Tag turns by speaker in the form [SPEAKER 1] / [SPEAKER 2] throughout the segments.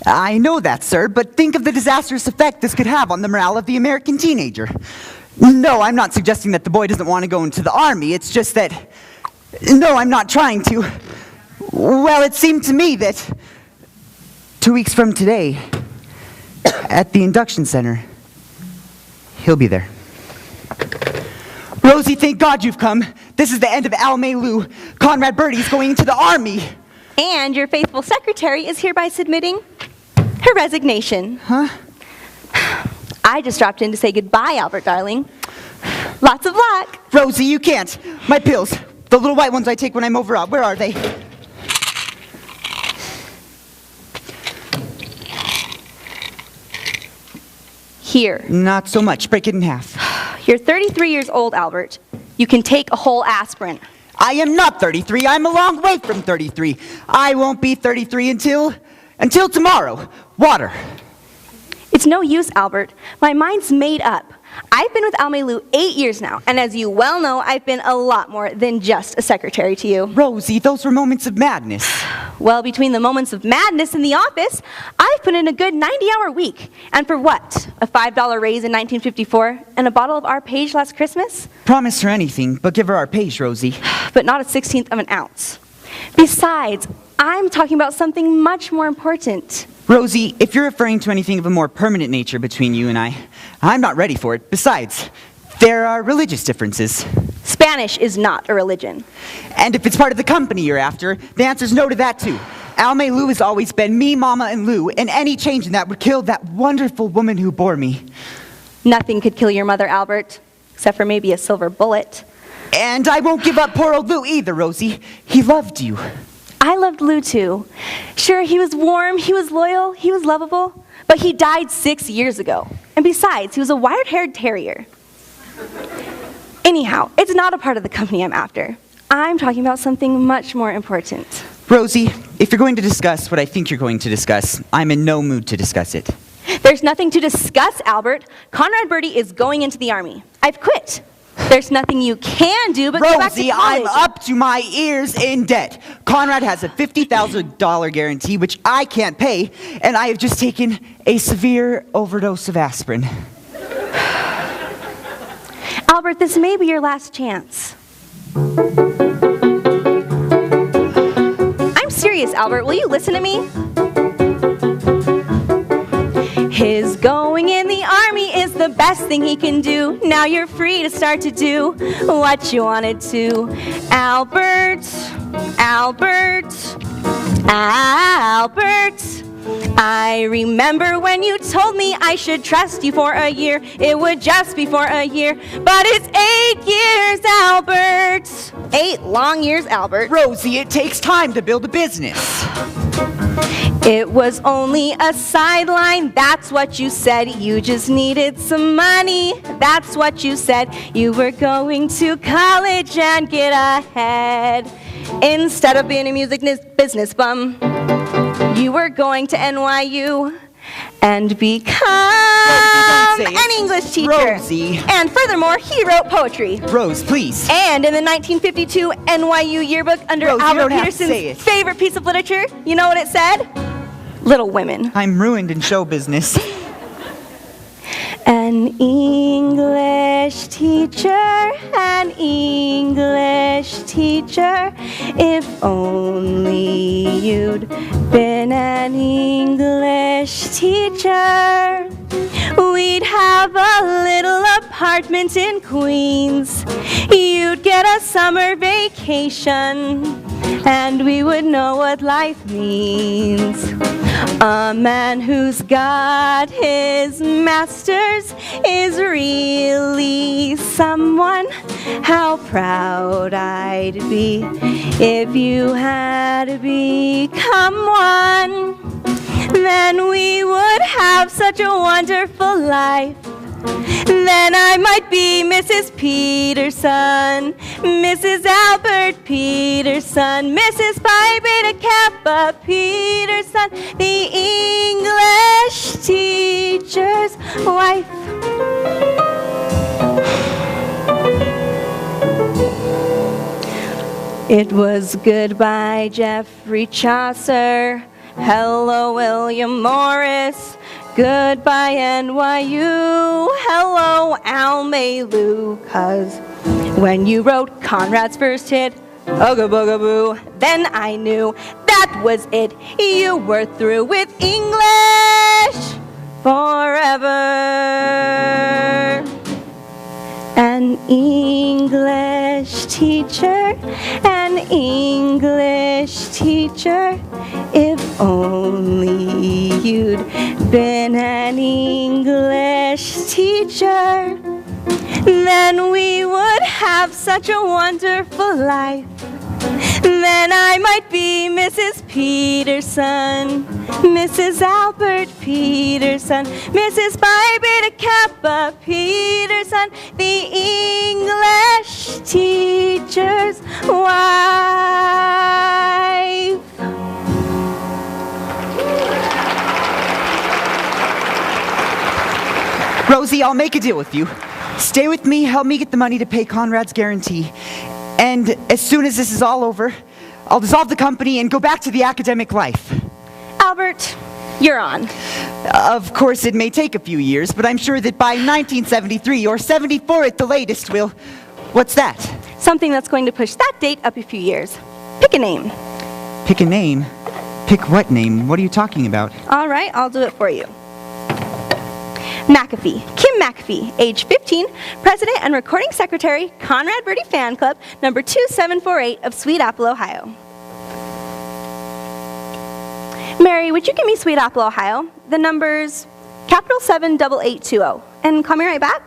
[SPEAKER 1] I know that, sir, but think of the disastrous effect this could have on the morale of the American teenager. No, I'm not suggesting that the boy doesn't want to go into the army. It's just that... No, I'm not trying to. Well, it seemed to me that 2 weeks from today, at the induction center, he'll be there. Rosie, thank God you've come. This is the end of Almay Lou. Conrad Birdie's going into the army.
[SPEAKER 2] And your faithful secretary is hereby submitting her resignation.
[SPEAKER 1] Huh?
[SPEAKER 2] I just dropped in to say goodbye, Albert, darling. Lots of luck.
[SPEAKER 1] Rosie, you can't. My pills. The little white ones I take when I'm overawed. Where are they?
[SPEAKER 2] Here.
[SPEAKER 1] Not so much. Break it in half.
[SPEAKER 2] You're 33 years old, Albert. You can take a whole aspirin.
[SPEAKER 1] I am not 33. I'm a long way from 33. I won't be 33 until tomorrow. Water.
[SPEAKER 2] It's no use, Albert. My mind's made up. I've been with Almay Lou 8 years now, and as you well know, I've been a lot more than just a secretary to you.
[SPEAKER 1] Rosie, those were moments of madness.
[SPEAKER 2] Well, between the moments of madness in the office, I've put in a good 90-hour week. And for what? A $5 raise in 1954 and a bottle of our Page last Christmas?
[SPEAKER 1] Promise her anything, but give her our Page, Rosie.
[SPEAKER 2] But not a 16th of an ounce. Besides, I'm talking about something much more important.
[SPEAKER 1] Rosie, if you're referring to anything of a more permanent nature between you and I'm not ready for it. Besides, there are religious differences.
[SPEAKER 2] Spanish is not a religion.
[SPEAKER 1] And if it's part of the company you're after, the answer's no to that too. Almay Lou has always been me, Mama, and Lou, and any change in that would kill that wonderful woman who bore me.
[SPEAKER 2] Nothing could kill your mother, Albert, except for maybe a silver bullet.
[SPEAKER 1] And I won't give up poor old Lou either, Rosie. He loved you.
[SPEAKER 2] I loved Lou too. Sure, he was warm, he was loyal, he was lovable, but he died 6 years ago. And besides, he was a wire-haired terrier. Anyhow, it's not a part of the company I'm after. I'm talking about something much more important.
[SPEAKER 1] Rosie, if you're going to discuss what I think you're going to discuss, I'm in no mood to discuss it.
[SPEAKER 2] There's nothing to discuss, Albert. Conrad Birdie is going into the army. I've quit. There's nothing you can do but go back to
[SPEAKER 1] Rosie,
[SPEAKER 2] college.
[SPEAKER 1] I'm up to my ears in debt. Conrad has a $50,000 guarantee, which I can't pay, and I have just taken a severe overdose of aspirin.
[SPEAKER 2] Albert, this may be your last chance. I'm serious, Albert. Will you listen to me? His going in the army is the best thing he can do. Now you're free to start to do what you wanted to. Albert, Albert, Albert. I remember when you told me I should trust you for a year. It would just be for a year, but it's 8 years, Albert. 8 long years, Albert.
[SPEAKER 1] Rosie, it takes time to build a business.
[SPEAKER 2] It was only a sideline, that's what you said. You just needed some money, that's what you said. You were going to college and get ahead. Instead of being a music business bum, you were going to NYU and become an English teacher.
[SPEAKER 1] Rosie.
[SPEAKER 2] And furthermore, he wrote poetry.
[SPEAKER 1] Rose, please.
[SPEAKER 2] And in the 1952 NYU yearbook under
[SPEAKER 1] Rose,
[SPEAKER 2] Albert Peterson's favorite piece of literature, you know what it said? Little Women.
[SPEAKER 1] I'm ruined in show business.
[SPEAKER 2] An English teacher, an English teacher. If only you'd been an English teacher, we'd have a little apartment in Queens. You'd get a summer vacation, and we would know what life means. A man who's got his master's is really someone. How proud I'd be if you had become one. Then we would have such a wonderful life. Then I might be Mrs. Peterson, Mrs. Albert Peterson, Mrs. Pi Beta Kappa Peterson, the English teacher's wife. It was goodbye, Geoffrey Chaucer. Hello, William Morris. Goodbye, NYU. Hello, Alma-Lou. 'Cause when you wrote Conrad's first hit, Ooga Booga Boo, then I knew that was it. You were through with English forever. An English teacher, an English teacher. If only you'd been an English teacher, then we would have such a wonderful life. Then I might be Mrs. Peterson, Mrs. Albert Peterson, Mrs. Bye Birdie Kappa Peterson, the English teacher's wife.
[SPEAKER 1] Rosie, I'll make a deal with you. Stay with me, help me get the money to pay Conrad's guarantee. And as soon as this is all over, I'll dissolve the company and go back to the academic life.
[SPEAKER 2] Albert, you're on.
[SPEAKER 1] Of course, it may take a few years, but I'm sure that by 1973 or 74 at the latest, we'll... What's that?
[SPEAKER 2] Something that's going to push that date up a few years. Pick a name.
[SPEAKER 1] Pick a name? Pick what name? What are you talking about?
[SPEAKER 2] All right, I'll do it for you. McAfee, Kim McAfee, age 15, President and Recording Secretary, Conrad Birdie Fan Club, number 2748 of Sweet Apple, Ohio. Mary, would you give me Sweet Apple, Ohio? The number's capital 78820. And call me right back.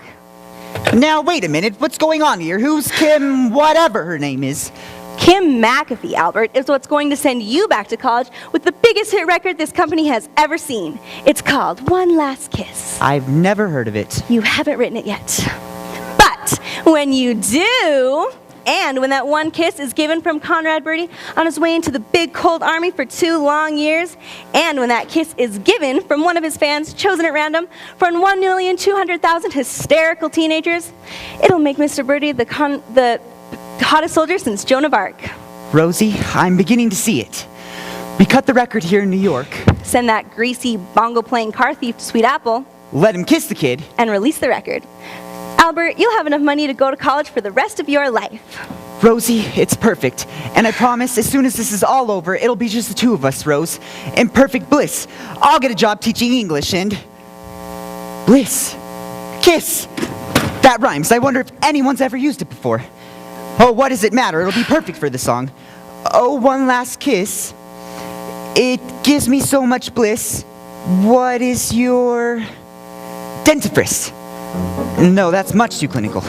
[SPEAKER 1] Now, wait a minute. What's going on here? Who's Kim whatever her name is?
[SPEAKER 2] Kim McAfee, Albert, is what's going to send you back to college with the biggest hit record this company has ever seen. It's called One Last Kiss.
[SPEAKER 1] I've never heard of it.
[SPEAKER 2] You haven't written it yet. But when you do, and when that one kiss is given from Conrad Birdie on his way into the big cold army for 2 long years, and when that kiss is given from one of his fans chosen at random from 1,200,000 hysterical teenagers, it'll make Mr. Birdie the hottest soldier since Joan of Arc.
[SPEAKER 1] Rosie, I'm beginning to see it. We cut the record here in New York.
[SPEAKER 2] Send that greasy bongo-playing car thief to Sweet Apple.
[SPEAKER 1] Let him kiss the kid.
[SPEAKER 2] And release the record. Albert, you'll have enough money to go to college for the rest of your life.
[SPEAKER 1] Rosie, it's perfect. And I promise, as soon as this is all over, it'll be just the two of us, Rose. In perfect bliss. I'll get a job teaching English and... bliss. Kiss. That rhymes. I wonder if anyone's ever used it before. Oh, what does it matter? It'll be perfect for the song. Oh, one last kiss. It gives me so much bliss. What is your... dentifrice? No, that's much too clinical.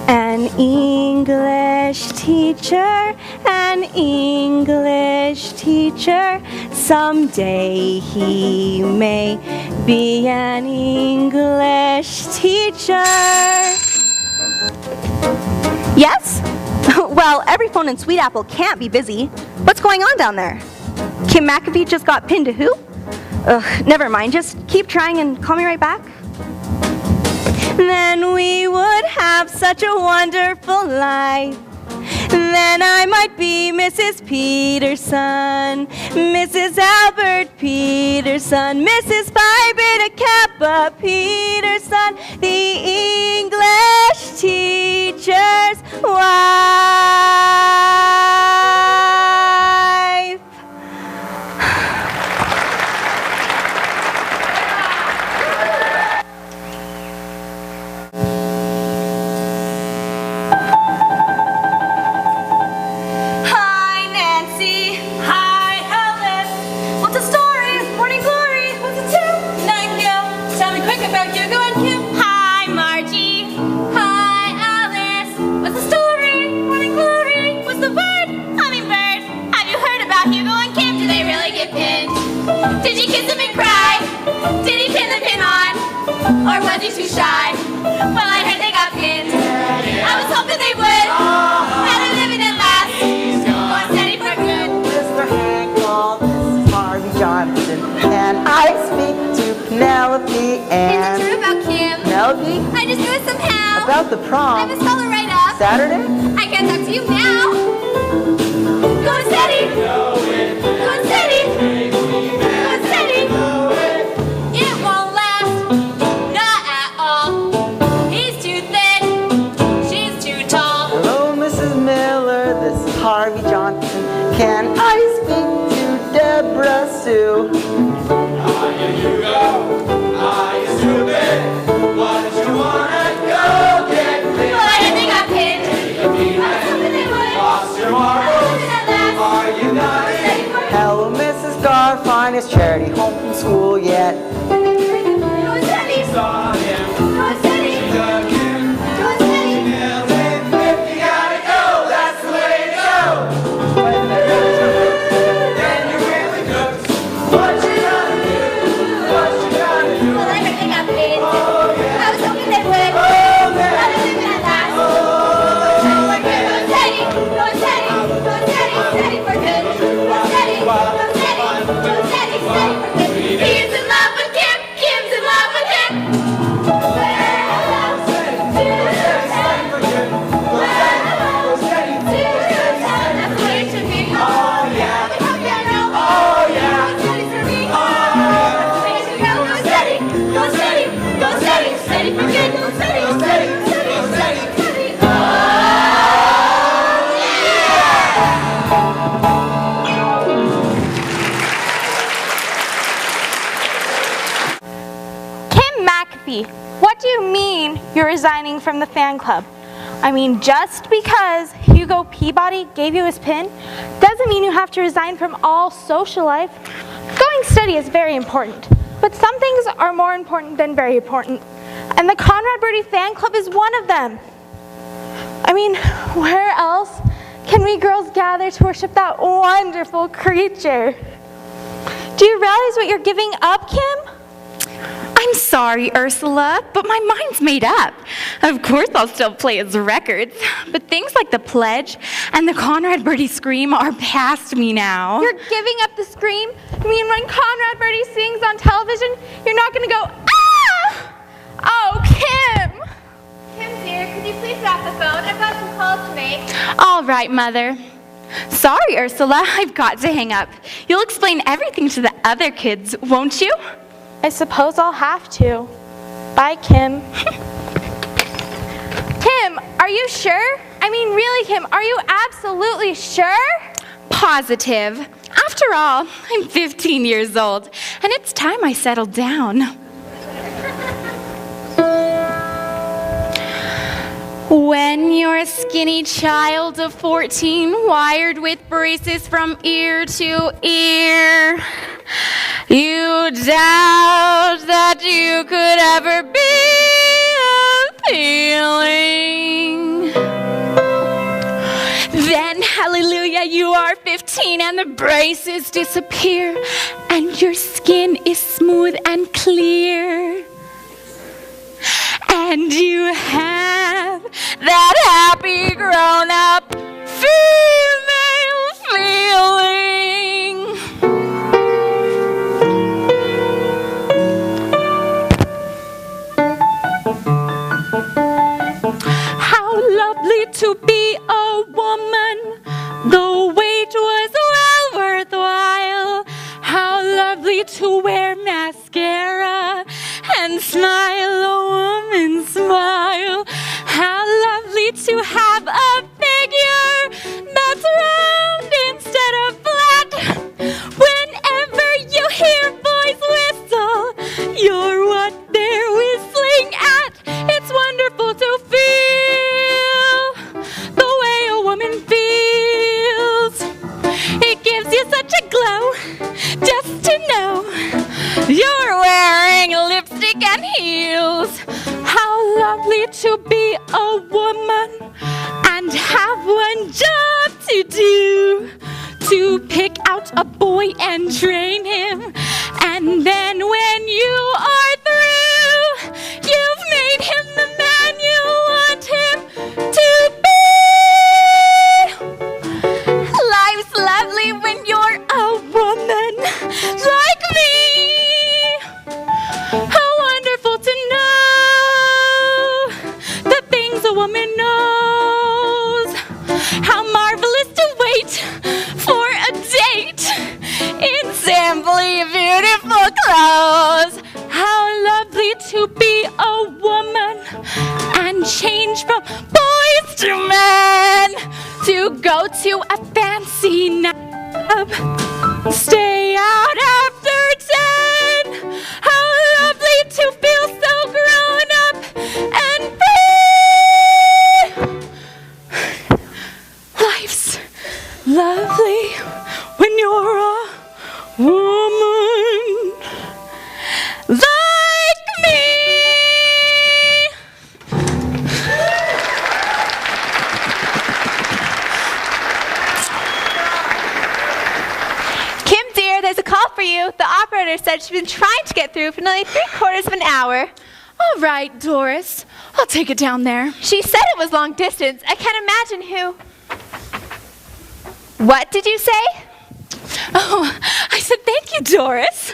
[SPEAKER 2] An English teacher, an English teacher. Someday he may be an English teacher. Yes? Well, every phone in Sweet Apple can't be busy. What's going on down there? Kim McAfee just got pinned to who? Ugh, never mind. Just keep trying and call me right back. Then we would have such a wonderful life. Then I might be Mrs. Peterson, Mrs. Albert Peterson, Mrs. Bye Birdie Kappa Peterson, the English teacher's wife.
[SPEAKER 3] Or was he too shy? Well, I heard they got pinned. I was hoping they would. And I'm living at last. Going steady for good.
[SPEAKER 4] Mr. Hancock, this is Harvey Johnson, and I speak to Penelope and...
[SPEAKER 3] Is it true about Kim?
[SPEAKER 4] Penelope?
[SPEAKER 3] I just knew it somehow.
[SPEAKER 4] About the prom?
[SPEAKER 3] I must call her right up.
[SPEAKER 4] Saturday?
[SPEAKER 3] I can't talk to you now. Going steady steady. Going steady. Going steady. It won't last. Not at all. He's too thin. She's too tall.
[SPEAKER 4] Hello, Mrs. Miller. This is Harvey Johnson. Can I speak to Deborah Sue?
[SPEAKER 5] You go, I stupid. What you wanna go get me?
[SPEAKER 3] Well, I didn't think I pinned. I was hoping they would.
[SPEAKER 5] Lost your
[SPEAKER 3] I
[SPEAKER 5] marbles.
[SPEAKER 3] was at last.
[SPEAKER 5] Are you not
[SPEAKER 3] Steady for
[SPEAKER 4] Hello, Mrs. Garfine. Is Charity home from school yet?
[SPEAKER 3] Going steady.
[SPEAKER 5] saw him?
[SPEAKER 3] Going steady.
[SPEAKER 5] Dug him.
[SPEAKER 3] Going steady.
[SPEAKER 5] Nailed him. If you gotta go, that's the way to go. Then you really cooked. What you gonna do? What you gonna do?
[SPEAKER 3] Well, I didn't think I pinned.
[SPEAKER 5] Oh yeah.
[SPEAKER 3] I was hoping they would.
[SPEAKER 5] Oh
[SPEAKER 3] I
[SPEAKER 5] man.
[SPEAKER 3] was leaving at last.
[SPEAKER 5] Oh
[SPEAKER 3] Going steady. Going steady. Going steady. Steady for good. Going steady. Going steady. Going steady. Steady for good. He's in love with Kim. Kim's in love with him. That's the way it should be.
[SPEAKER 5] Oh yeah.
[SPEAKER 3] Oh yeah.
[SPEAKER 5] Oh yeah.
[SPEAKER 3] Go steady, go steady, go steady, steady for good, go steady, go steady, go steady, go steady, go steady.
[SPEAKER 2] Kim McAfee, what do you mean you're resigning from the fan club? I mean, just because Hugo Peabody gave you his pin doesn't mean you have to resign from all social life. Going steady is very important, but some things are more important than very important, and the Conrad Birdie fan club is one of them. I mean, where else can we girls gather to worship that wonderful creature? Do you realize what you're giving up, Kim?
[SPEAKER 6] I'm sorry, Ursula, but my mind's made up. Of course I'll still play his records, but things like the Pledge and the Conrad Birdie Scream are past me now.
[SPEAKER 2] You're giving up the scream? You mean when Conrad Birdie sings on television, you're not gonna go, ah! Oh, Kim!
[SPEAKER 3] Kim, dear, could you please wrap the phone? I've got some calls to make.
[SPEAKER 6] All right, Mother. Sorry, Ursula, I've got to hang up. You'll explain everything to the other kids, won't you?
[SPEAKER 2] I suppose I'll have to. Bye, Kim. Kim, are you sure? I mean, really, Kim, are you absolutely sure?
[SPEAKER 6] Positive. After all, I'm 15 years old, and it's time I settled down. When you're a skinny child of 14, wired with braces from ear to ear, you doubt that you could ever be appealing. Then, hallelujah, you are 15 and the braces disappear, and your skin is smooth and clear. And you have that happy grown-up female feeling. How lovely to be a woman. The wait was well worthwhile. How lovely to wear mascara and smile, a woman's smile. How lovely to have a figure that's round instead of flat. Whenever you hear boys whistle, you're what they're whistling at. It's wonderful to feel the way a woman feels. It gives you such a glow just to know you're wearing lipstick and heels. How lovely to be a woman and have one job to do, to pick out a boy and train him, and then when you are through, you've made him the man you want him to be. Life's lovely when you're a woman like me. How wonderful to know the things a woman knows. How marvelous to wait for a simply beautiful clothes. How lovely to be a woman and change from boys to men. To go to a fancy nightclub, stay out after 10. How lovely to feel so grown up and free. Life's lovely when you're a woman like me.
[SPEAKER 2] Kim, dear, there's a call for you. The operator said she's been trying to get through for nearly 3/4 of an hour.
[SPEAKER 6] All right, Doris. I'll take it down there.
[SPEAKER 2] She said it was long distance. I can't imagine who. What did you say?
[SPEAKER 6] Oh, I said thank you, Doris.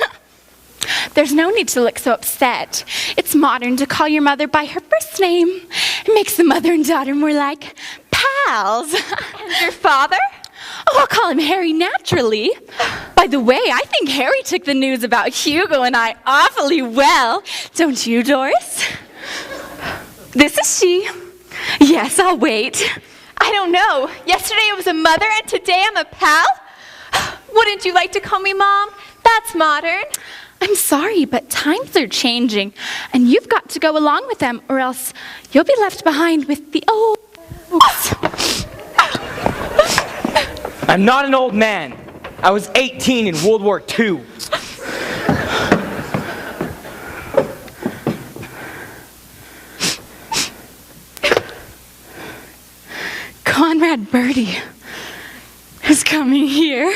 [SPEAKER 6] There's no need to look so upset. It's modern to call your mother by her first name. It makes the mother and daughter more like pals.
[SPEAKER 2] And your father?
[SPEAKER 6] Oh, I'll call him Harry naturally. By the way, I think Harry took the news about Hugo and I awfully well. Don't you, Doris? This is she. Yes, I'll wait.
[SPEAKER 2] I don't know. Yesterday it was a mother and today I'm a pal? Wouldn't you like to call me Mom? That's modern.
[SPEAKER 6] I'm sorry, but times are changing, and you've got to go along with them, or else you'll be left behind with the old folks.
[SPEAKER 5] I'm not an old man. I was 18 in World War II.
[SPEAKER 6] Conrad Birdie is coming here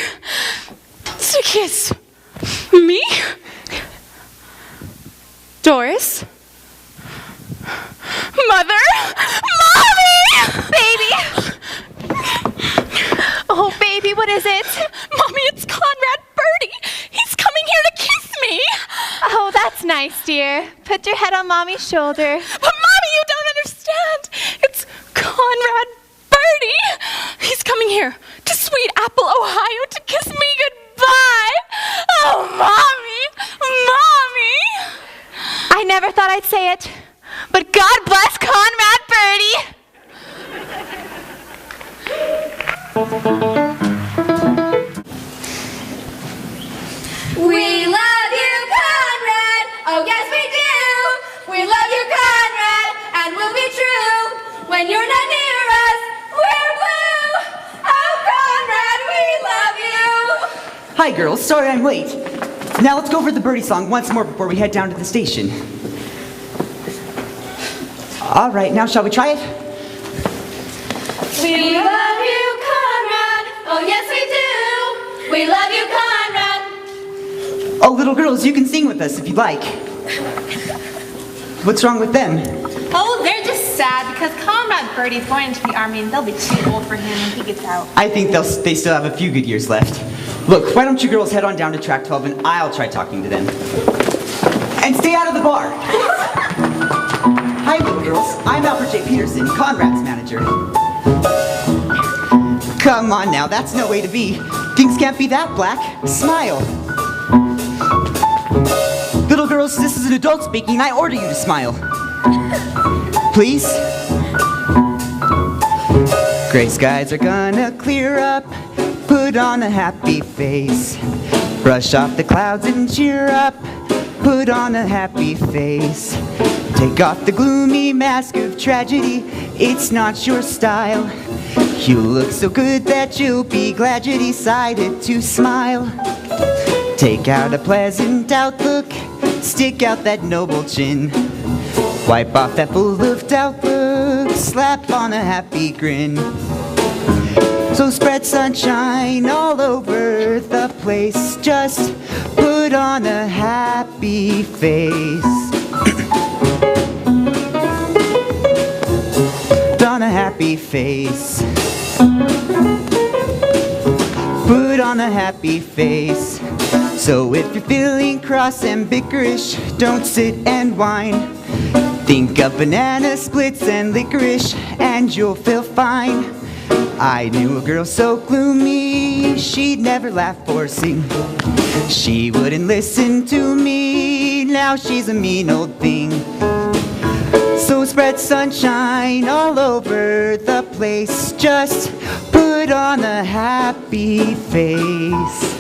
[SPEAKER 6] to kiss me. Doris? Mother? Mommy!
[SPEAKER 2] Baby! Oh, baby, what is it?
[SPEAKER 6] Mommy, it's Conrad Birdie. He's coming here to kiss me.
[SPEAKER 2] Oh, that's nice, dear. Put your head on Mommy's shoulder.
[SPEAKER 6] But Mommy, you don't understand. It's Conrad Birdie. He's coming here to Sweet Apple, Ohio to kiss me goodbye. Oh, Mommy! Mommy!
[SPEAKER 2] I never thought I'd say it, but God bless Conrad Birdie! We love you, Conrad! Oh, yes, we do! We love you, Conrad, and we'll be true. When you're not near us, we're blue! Oh, Conrad, we love you!
[SPEAKER 1] Hi, girls. Sorry I'm late. Now let's go over the Birdie song once more before we head down to the station. All right, now shall we try it?
[SPEAKER 3] We love you, Conrad. Oh, yes, we do. We love you, Conrad.
[SPEAKER 1] Oh, little girls, you can sing with us if you'd like. What's wrong with them?
[SPEAKER 7] Oh, they're just sad because Conrad Birdie's going into the army and they'll be too old for him when he gets out.
[SPEAKER 1] I think they still have a few good years left. Look, why don't you girls head on down to track 12 and I'll try talking to them. And stay out of the bar. Hi, little girls. I'm Albert J. Peterson, Conrad's manager. Come on now, that's no way to be. Things can't be that black. Smile. Little girls, this is an adult speaking. I order you to smile. Please? Gray skies are gonna clear up. Put on a happy face. Brush off the clouds and cheer up. Put on a happy face. Take off the gloomy mask of tragedy. It's not your style. You look so good that you'll be glad you decided to smile. Take out a pleasant outlook. Stick out that noble chin. Wipe off that full of doubt look. Slap on a happy grin. So spread sunshine all over the place. Just put on a happy face. Put on a happy face. Put on a happy face. So if you're feeling cross and bickerish, don't sit and whine. Think of banana splits and licorice and you'll feel fine. I knew a girl so gloomy, she'd never laugh or sing. She wouldn't listen to me, now she's a mean old thing. So spread sunshine all over the place, just put on a happy face.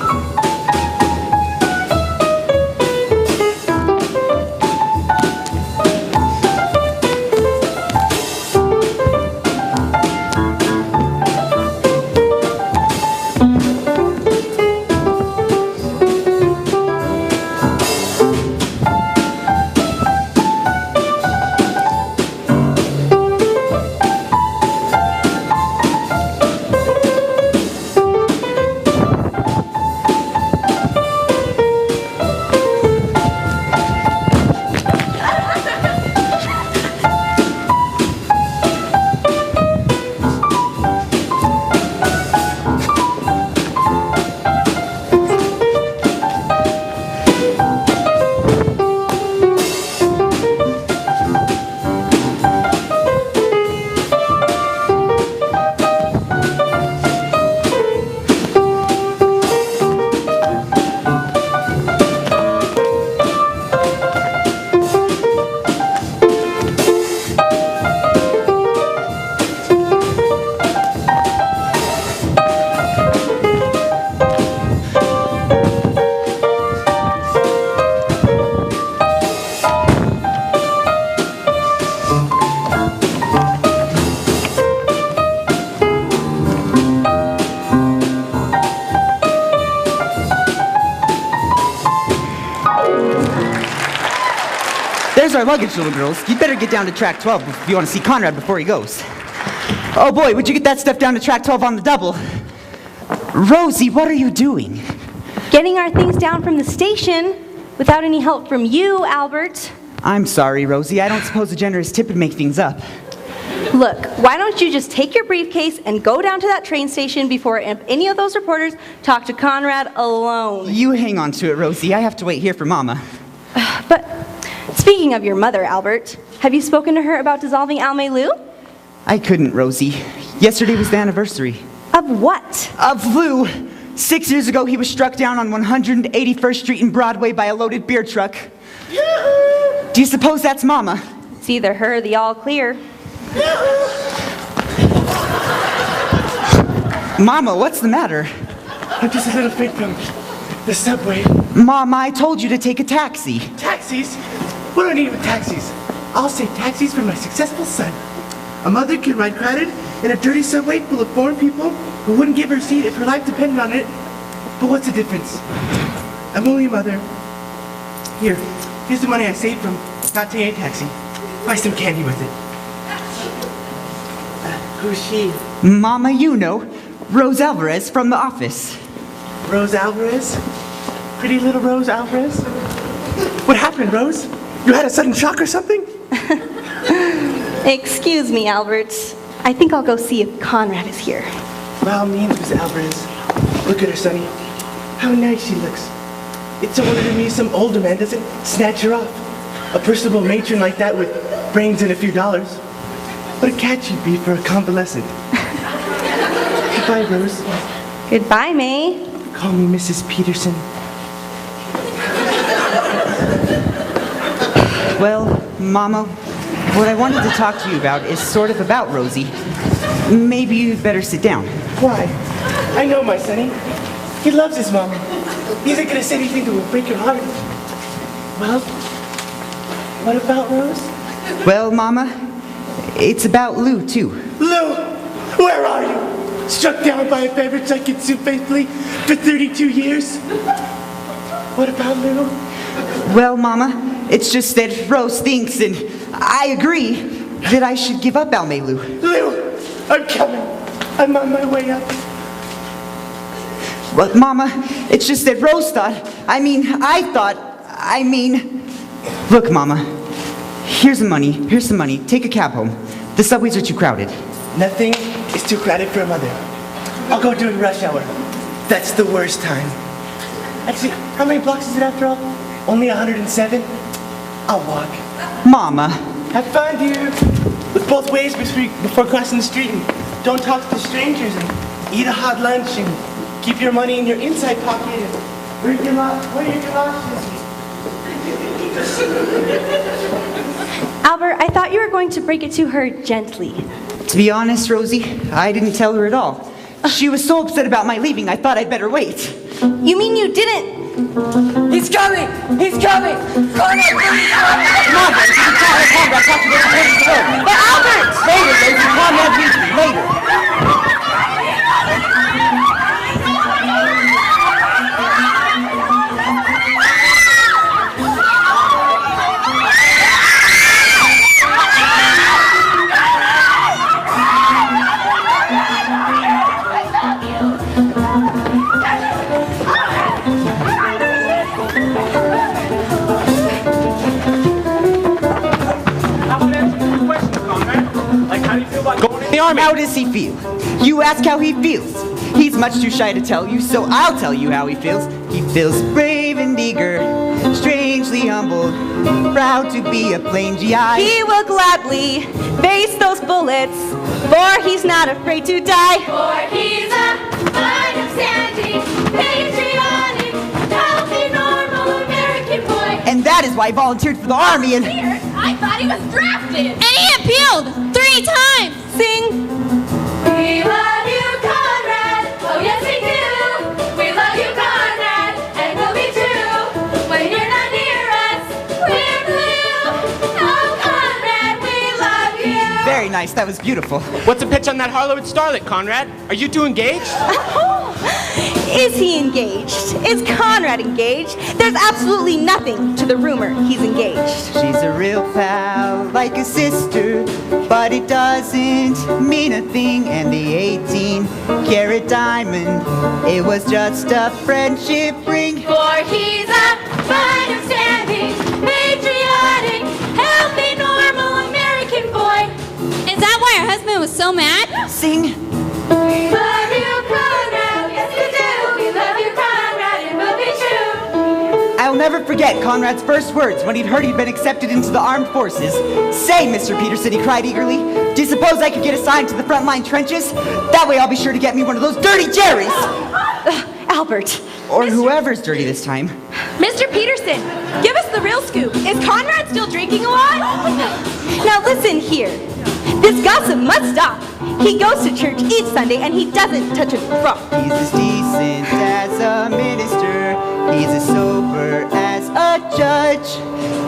[SPEAKER 1] There's our luggage, little girls. You'd better get down to track 12 if you want to see Conrad before he goes. Oh boy, would you get that stuff down to track 12 on the double? Rosie, what are you doing?
[SPEAKER 2] Getting our things down from the station without any help from you, Albert.
[SPEAKER 1] I'm sorry, Rosie. I don't suppose a generous tip would make things up.
[SPEAKER 2] Look, why don't you just take your briefcase and go down to that train station before any of those reporters talk to Conrad alone?
[SPEAKER 1] You hang on to it, Rosie. I have to wait here for Mama.
[SPEAKER 2] But speaking of your mother, Albert, have you spoken to her about dissolving Alme Lou?
[SPEAKER 1] I couldn't, Rosie. Yesterday was the anniversary.
[SPEAKER 2] Of what?
[SPEAKER 1] Of Lou. 6 years ago, he was struck down on 181st Street and Broadway by a loaded beer truck. Do you suppose that's Mama?
[SPEAKER 2] It's either her or the all clear.
[SPEAKER 1] Mama, what's the matter?
[SPEAKER 5] I'm just a little freak from the subway.
[SPEAKER 1] Mama, I told you to take a taxi.
[SPEAKER 5] Taxis? What do I need with taxis? I'll say taxis for my successful son. A mother can ride crowded in a dirty subway full of foreign people who wouldn't give her a seat if her life depended on it. But what's the difference? I'm only a mother. Here's the money I saved from not taking a taxi. Buy some candy with it. Who's she?
[SPEAKER 1] Mama, you know, Rose Alvarez from the office.
[SPEAKER 5] Rose Alvarez? Pretty little Rose Alvarez? What happened, Rose? You had a sudden shock or something?
[SPEAKER 2] Excuse me, Albert. I think I'll go see if Conrad is here.
[SPEAKER 5] By all means, Miss Alvarez. Look at her, Sonny. How nice she looks. It's a wonder to me some older man doesn't snatch her off. A personable matron like that with brains and a few dollars. What a catch you'd be for a convalescent. Goodbye, Rose.
[SPEAKER 2] Goodbye, May.
[SPEAKER 5] Call me Mrs. Peterson.
[SPEAKER 1] Well, Mama, what I wanted to talk to you about is sort of about Rosie. Maybe you'd better sit down.
[SPEAKER 5] Why? I know my Sonny. He loves his mama. He isn't going to say anything that will break your heart. Well, what about Rose?
[SPEAKER 1] Well, Mama, it's about Lou, too.
[SPEAKER 5] Lou, where are you? Struck down by a beverage I consumed faithfully for 32 years? What about Lou?
[SPEAKER 1] Well, Mama, it's just that Rose thinks, and I agree, that I should give up Alme Lou.
[SPEAKER 5] Lou, I'm coming. I'm on my way up.
[SPEAKER 1] Well, Mama, it's just that Rose thought, look, Mama, here's some money, take a cab home. The subways are too crowded.
[SPEAKER 5] Nothing is too crowded for a mother. I'll go during rush hour. That's the worst time. Actually, how many blocks is it after all? Only 107? I'll walk.
[SPEAKER 1] Mama.
[SPEAKER 5] Have fun, dear. Look both ways before crossing the street, and don't talk to strangers, and eat a hot lunch, and keep your money in your inside pocket, and Where are your galoshes?
[SPEAKER 2] Albert, I thought you were going to break it to her gently.
[SPEAKER 1] To be honest, Rosie, I didn't tell her at all. She was so upset about my leaving, I thought I'd better wait.
[SPEAKER 2] You mean you didn't?
[SPEAKER 8] He's coming! He's coming! Conrad!
[SPEAKER 1] Come on, Rosie, you tell her Conrad talked to the road.
[SPEAKER 2] But Albert!
[SPEAKER 1] Later, Rosie, Conrad needs me, later. How does he feel? You ask how he feels. He's much too shy to tell you, so I'll tell you how he feels. He feels brave and eager, strangely humbled, proud to be a plain GI.
[SPEAKER 2] He will gladly face those bullets, for he's not afraid to die.
[SPEAKER 3] For he's a fine, upstanding, patriotic, healthy, normal American boy.
[SPEAKER 1] And that is why I volunteered for the army and...
[SPEAKER 3] Weird. I thought he was drafted.
[SPEAKER 7] And he appealed 3 times.
[SPEAKER 2] Sing.
[SPEAKER 3] We love you, Conrad. Oh, yes, we do. We love you, Conrad. And we'll be true. When you're not near us, we're blue. Oh, Conrad, we love you.
[SPEAKER 1] Very nice, that was beautiful.
[SPEAKER 9] What's the pitch on that Harlowwood starlet, Conrad? Are you two engaged?
[SPEAKER 2] Is he engaged? Is Conrad engaged? There's absolutely nothing to the rumor he's engaged.
[SPEAKER 1] She's a real pal, like a sister, but it doesn't mean a thing. And the 18-karat diamond, it was just a friendship ring.
[SPEAKER 3] For he's a fine, upstanding, patriotic, healthy, normal American boy.
[SPEAKER 7] Is that why her husband was so mad?
[SPEAKER 1] Sing.
[SPEAKER 3] We love you, Conrad. Yes, we do. We love you, Conrad. It will be true.
[SPEAKER 1] I'll never forget Conrad's first words when he'd heard he'd been accepted into the armed forces. Say, Mr. Peterson, he cried eagerly, do you suppose I could get assigned to the front line trenches? That way I'll be sure to get me one of those dirty Jerrys.
[SPEAKER 2] Albert.
[SPEAKER 1] Or whoever's dirty this time.
[SPEAKER 2] Mr. Peterson, give us the real scoop. Is Conrad still drinking a lot? Now listen here. This gossip must stop. He goes to church each Sunday and he doesn't touch a drop.
[SPEAKER 1] He's as decent as a minister. He's as sober as a judge.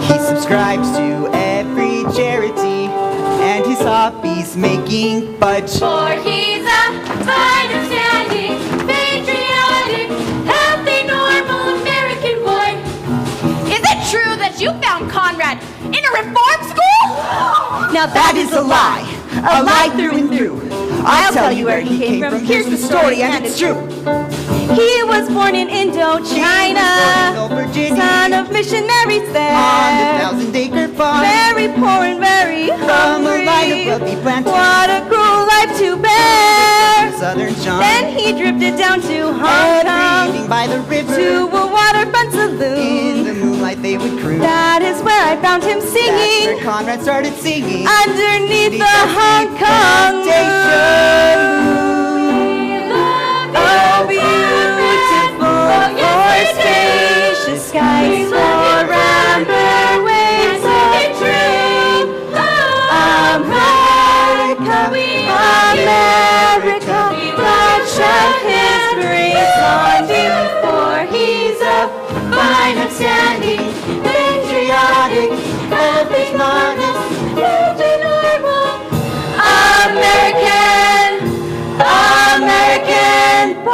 [SPEAKER 1] He subscribes to every charity, and his hobby's making fudge.
[SPEAKER 3] For he's a fine, upstanding, patriotic, healthy, normal American boy.
[SPEAKER 7] Is it true that you found Conrad in a reform school?
[SPEAKER 1] Now that is a lie. A lie through and through. I'll tell you where he came from. Here's the story, and it's true.
[SPEAKER 2] He was born in Indochina, son of missionaries there.
[SPEAKER 1] On the 1,000-acre farm,
[SPEAKER 2] very poor and very
[SPEAKER 1] from a line of
[SPEAKER 2] hungry.
[SPEAKER 1] wealthy planters.
[SPEAKER 2] What a cruel life to bear.
[SPEAKER 1] Southern charm.
[SPEAKER 2] Then he drifted down to Hong
[SPEAKER 1] Every evening
[SPEAKER 2] Kong,
[SPEAKER 1] by the river,
[SPEAKER 2] to a waterfront
[SPEAKER 1] in
[SPEAKER 2] saloon.
[SPEAKER 1] the moonlight they would cruise.
[SPEAKER 2] That is where I found him
[SPEAKER 1] That's where
[SPEAKER 2] singing
[SPEAKER 1] Conrad started singing.
[SPEAKER 2] underneath the
[SPEAKER 1] the
[SPEAKER 2] Hong Kong moon. Oh, beautiful, for spacious skies, for amber waves of true. America, America, God shed His grace on you, for He's a fine, upstanding, patriotic, healthy, modest, healthy, normal American, American boy.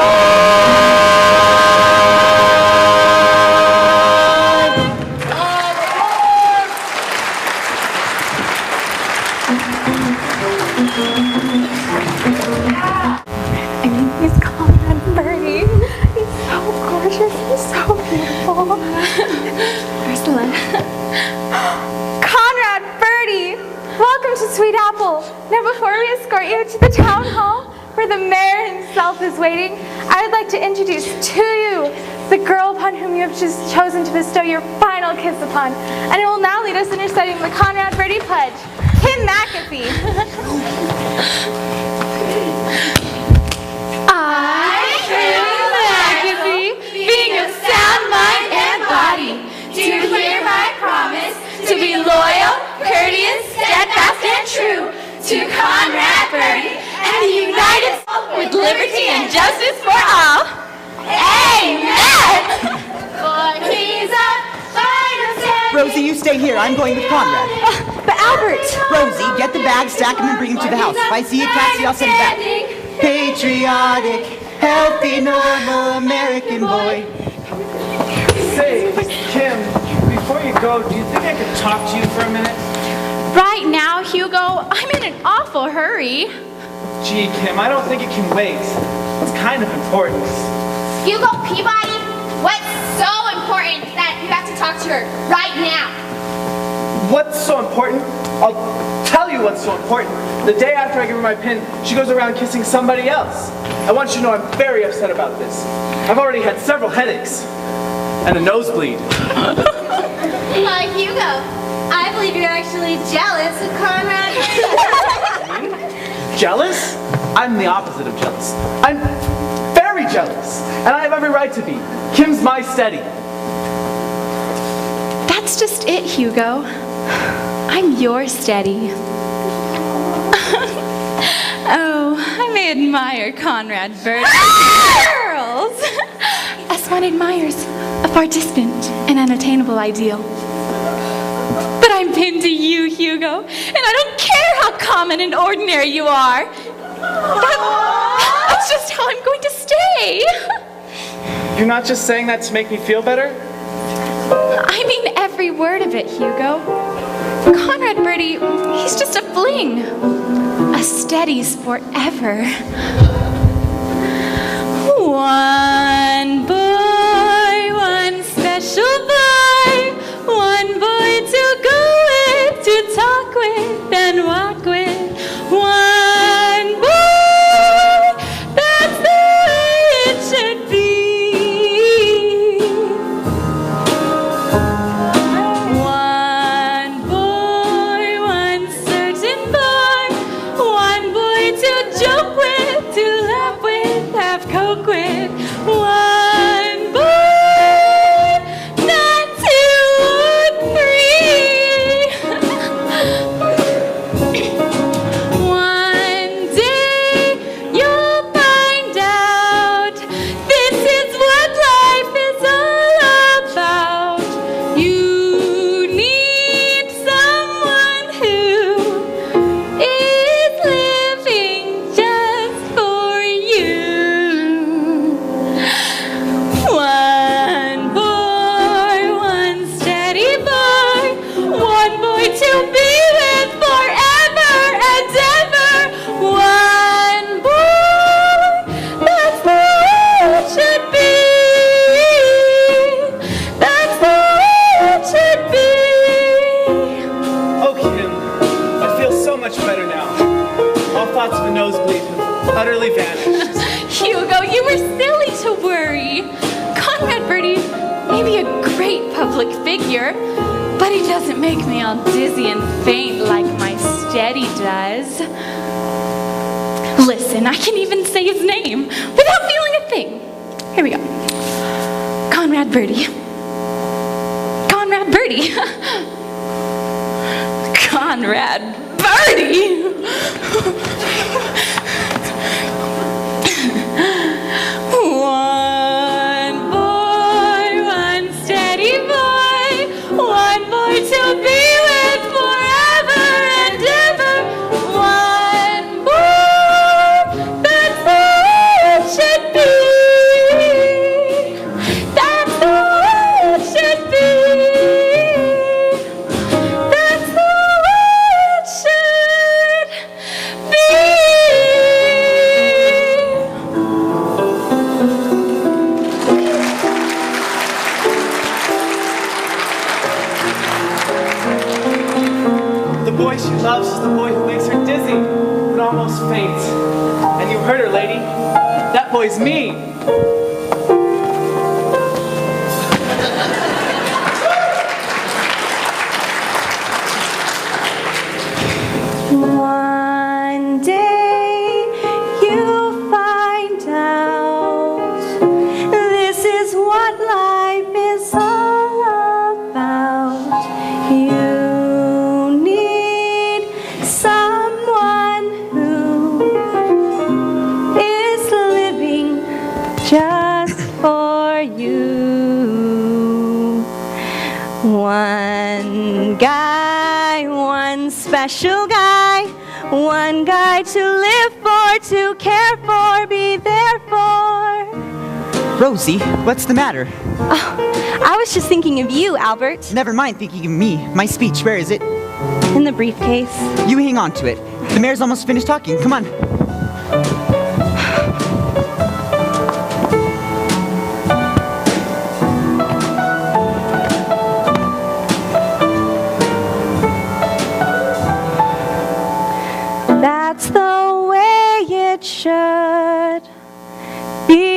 [SPEAKER 6] He's Conrad Birdie. He's so gorgeous. He's so beautiful. Ursula. Conrad Birdie! Welcome to Sweet Apple. Now before we escort you to the town hall, where the mayor himself is waiting, I would like to introduce to you the girl upon whom you have just chosen to bestow your final kiss upon. And it will now lead us in reciting the Conrad Birdie Pledge. Kim McAfee. I, Kim McAfee, being of sound
[SPEAKER 3] be loyal, courteous, steadfast, and true to Conrad Birdie and the United States with liberty and justice for all. Amen! For he's a fighter.
[SPEAKER 1] Rosie, you stay here. I'm going with Conrad.
[SPEAKER 2] But Albert!
[SPEAKER 1] Rosie, get the bag, stack them, and bring them to the house. If I see a taxi, I'll send it back. Patriotic, healthy, normal American boy.
[SPEAKER 10] Say, Kim, before you go, do you think I could talk to you for a minute?
[SPEAKER 7] Right now, Hugo, I'm in an awful hurry.
[SPEAKER 10] Gee, Kim, I don't think it can wait. It's kind of important.
[SPEAKER 3] Hugo Peabody, what's so important that you have to talk to her right now?
[SPEAKER 10] What's so important? I'll tell you what's so important. The day after I give her my pin, she goes around kissing somebody else. I want you to know I'm very upset about this. I've already had several headaches and a nosebleed.
[SPEAKER 3] Hugo, I believe you're actually jealous of Conrad.
[SPEAKER 10] Jealous? I'm the opposite of jealous. I'm very jealous, and I have every right to be. Kim's my steady.
[SPEAKER 7] That's just it, Hugo. I'm your steady. Oh, I may admire Conrad Birdie. Girls! As one admires a far distant and unattainable ideal. But I'm pinned to you, Hugo, and I don't care how common and ordinary you are. That's just how I'm going to stay.
[SPEAKER 10] You're not just saying that to make me feel better?
[SPEAKER 7] I mean every word of it, Hugo. Conrad Birdie, he's just a fling. A steady's forever. One boy, one special boy, one boy to go with, to talk with and walk with. One boy, that's the way it should be. One boy, one certain boy, one boy to joke with, to laugh with, have coke with. One boy, not two or three. One day you'll find out this is what life is all about. You need someone who is living just for you. One boy, one steady boy, one boy to be with forever and ever. One boy, that's the way it should be. That's the way it should be.
[SPEAKER 10] Oh, Kim, I feel so much better now. All thoughts of a nosebleed have utterly vanished.
[SPEAKER 7] Hugo, you were silly to worry. Conrad Birdie may be a great public figure, but he doesn't make me all dizzy and faint like my steady does. Listen, I can even say his name without feeling a thing. Here we go. Conrad Birdie. Conrad Birdie. Conrad Birdie. One boy, one steady boy, one boy to be with forever and ever. One boy, that's the way it should be. That's the way it should be. That's the way it should be.
[SPEAKER 10] The boy she loves is the boy who makes her dizzy and almost faint. And you heard her, lady. That boy's me.
[SPEAKER 2] One day you'll find out this is what life is all about. You One guy, one special guy, one guy to live for, to care for, be there for.
[SPEAKER 1] Rosie, what's the matter?
[SPEAKER 2] Oh, I was just thinking of you, Albert.
[SPEAKER 1] Never mind thinking of me. My speech, where is it?
[SPEAKER 2] In the briefcase.
[SPEAKER 1] You hang on to it. The mayor's almost finished talking. Come on.
[SPEAKER 2] That's the way it should be.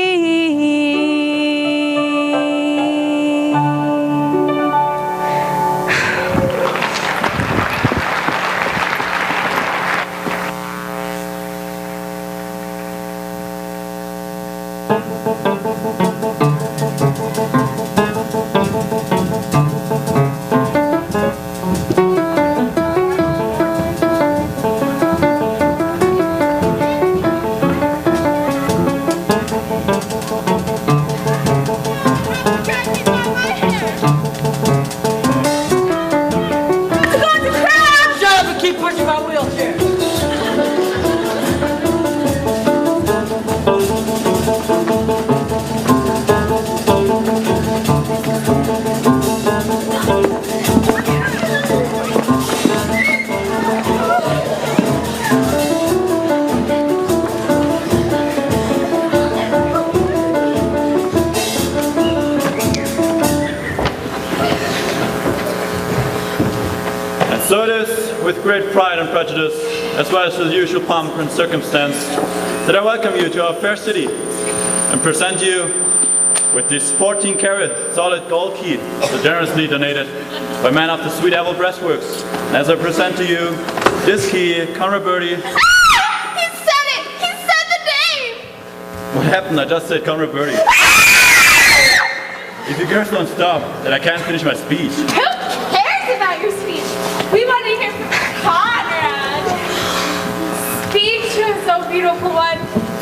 [SPEAKER 11] So it is with great pride and prejudice, as well as the usual pomp and circumstance, that I welcome you to our fair city and present you with this 14-karat solid gold key, so generously donated by man of the Sweet Apple Breastworks. And as I present to you this key, Bye Birdie.
[SPEAKER 3] He said it! He said the name!
[SPEAKER 11] What happened? I just said Bye Birdie. If you girls don't stop, then I can't finish my speech.
[SPEAKER 3] Who cares about your speech? We want to hear from Conrad. Speak to us, oh beautiful one.